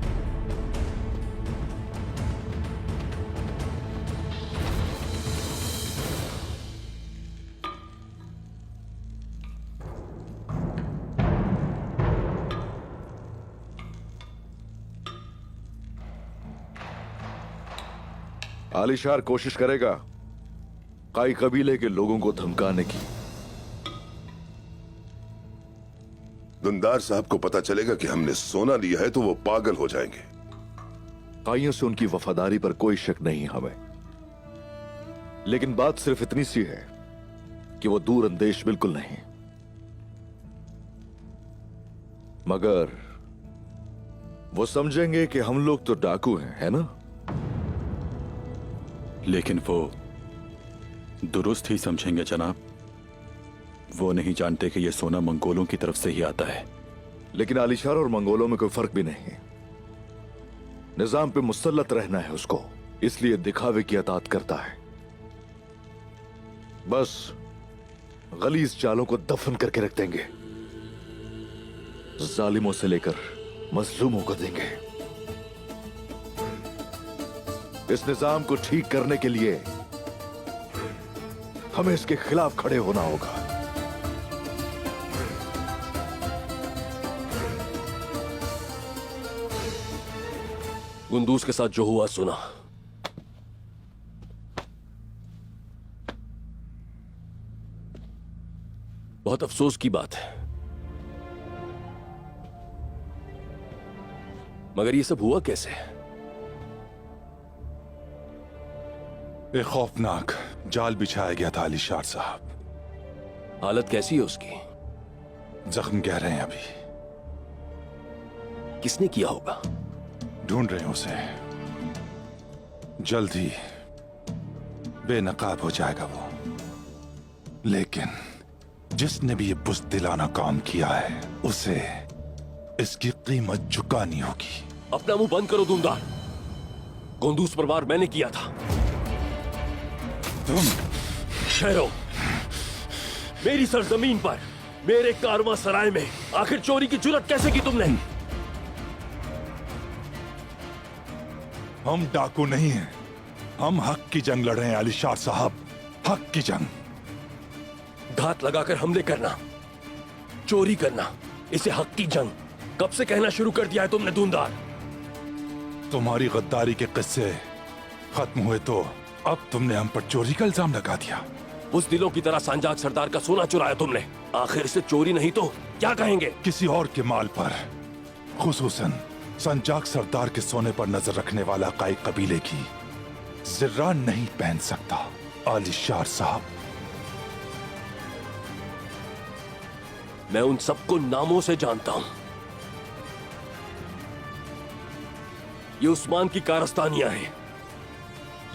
आलिशार कोशिश करेगा काई कबीले के लोगों को धमकाने की। दुंदार साहब को पता चलेगा कि हमने सोना लिया है तो वो पागल हो जाएंगे। काइयों से उनकी वफादारी पर कोई शक नहीं हमें, लेकिन बात सिर्फ इतनी सी है कि वो दूर अंदेश बिल्कुल नहीं। मगर वो समझेंगे कि हम लोग तो डाकू हैं, है ना? लेकिन वो दुरुस्त ही समझेंगे जनाब। वो नहीं जानते कि यह सोना मंगोलों की तरफ से ही आता है। लेकिन आलिशार और मंगोलों में कोई फर्क भी नहीं। निजाम पे मुसल्लत रहना है उसको, इसलिए दिखावे की अतात करता है। बस गलीज चालों को दफन करके रख देंगे, जालिमों से लेकर मजलूमों को देंगे। इस निजाम को ठीक करने के लिए हमें इसके खिलाफ खड़े होना होगा। गुंदूस के साथ जो हुआ सुना, बहुत अफसोस की बात है। मगर ये सब हुआ कैसे? एक खौफनाक जाल बिछाया गया था आलिशार साहब। हालत कैसी है उसकी? जख्म कह रहे हैं अभी। किसने किया होगा? ढूंढ रहे हैं उसे। जल्द ही बेनकाब हो जाएगा वो। लेकिन जिसने भी ये बुज़दिलाना काम किया है उसे इसकी कीमत चुकानी होगी। अपना मुंह बंद करो दूमदार। गुंदूस पर वार मैंने किया था। तुम शहरों, मेरी सरजमीन पर, मेरे कारवां सराय में आखिर चोरी की जुर्रत कैसे की तुमने? हम डाकू नहीं हैं, हम हक की जंग लड़ रहे हैं आलिशार साहब, हक की जंग। घात लगाकर हमले करना, चोरी करना, इसे हक की जंग कब से कहना शुरू कर दिया है तुमने दूमदार? तुम्हारी गद्दारी के किस्से खत्म हुए तो अब तुमने हम पर चोरी का इल्जाम लगा दिया। उस दिलों की तरह संजाक सरदार का सोना चुराया तुमने। आखिर से चोरी नहीं तो क्या कहेंगे? किसी और के माल पर, खुसूसन संजाक सरदार के सोने पर नजर रखने वाला काई कबीले की जिर्रा नहीं पहन सकता आलिशार साहब। मैं उन सबको नामों से जानता हूं। ये उस्मान की कारस्तानियां हैं।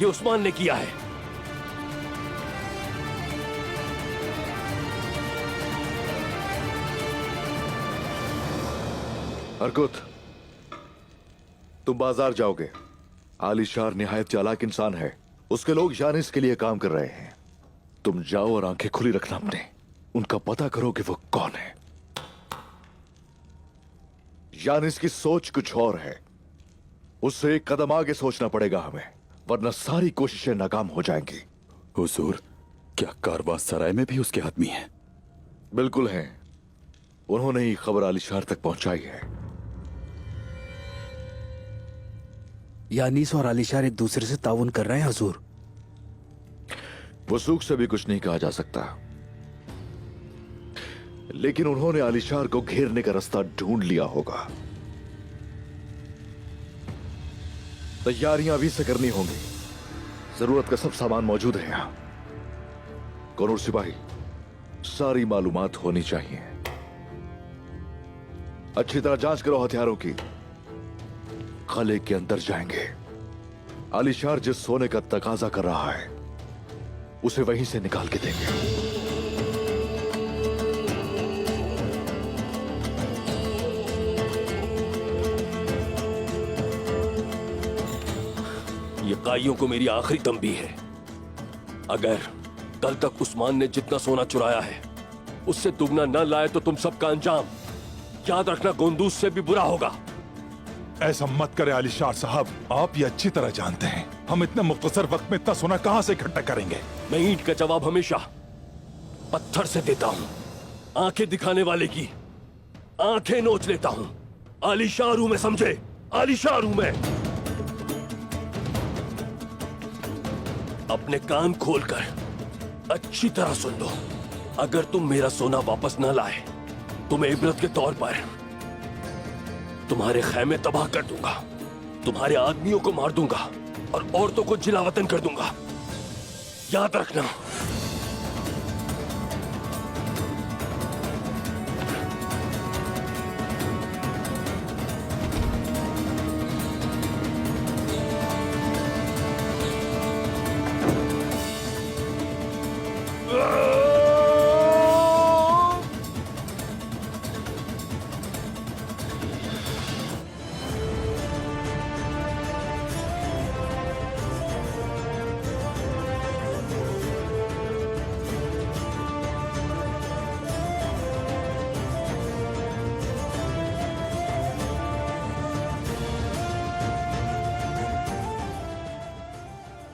ये उस्मान ने किया है। हरकुत, तुम बाजार जाओगे। आलिशार निहायत चालाक इंसान है। उसके लोग यानिस के लिए काम कर रहे हैं। तुम जाओ और आंखें खुली रखना अपने। उनका पता करो कि वो कौन है। यानिस की सोच कुछ और है। उससे एक कदम आगे सोचना पड़ेगा हमें, वरना सारी कोशिशें नाकाम हो जाएंगी। हुजूर, क्या कारवां सराय में भी उसके आदमी हैं? बिल्कुल हैं। उन्होंने ही खबर आलिशार तक पहुंचाई है। यानीस और आलिशार एक दूसरे से ताउन कर रहे हैं हुजूर। वसूख से भी कुछ नहीं कहा जा सकता, लेकिन उन्होंने आलिशार को घेरने का रास्ता ढूंढ लिया होगा। तैयारियां अभी से करनी होंगी। जरूरत का सब सामान मौजूद है यहां। कौनूर सिपाही, सारी मालूमात होनी चाहिए। अच्छी तरह जांच करो हथियारों की। खले के अंदर जाएंगे। आलिशार जिस सोने का तकाजा कर रहा है उसे वहीं से निकाल के देंगे। ये काइयों को मेरी आखिरी तंबीह है। अगर कल तक उस्मान ने जितना सोना चुराया है उससे दुगना न लाए तो तुम सबका अंजाम याद रखना गुंदूस से भी बुरा होगा। ऐसा मत करे आलिशार साहब, आप ये अच्छी तरह जानते हैं हम इतने मुख्तसर वक्त में इतना सोना कहां से इकट्ठा करेंगे। मैं ईंट का जवाब हमेशा पत्थर से देता हूं, आंखें दिखाने वाले की आंखें नोच लेता हूं। आलिशार हूं मैं, समझे? आलिशार हूं मैं। अपने कान खोलकर अच्छी तरह सुन लो। अगर तुम मेरा सोना वापस न लाए तो मैं इबरत के तौर पर तुम्हारे खैमे तबाह कर दूंगा, तुम्हारे आदमियों को मार दूंगा और औरतों को जिलावतन कर दूंगा। याद रखना।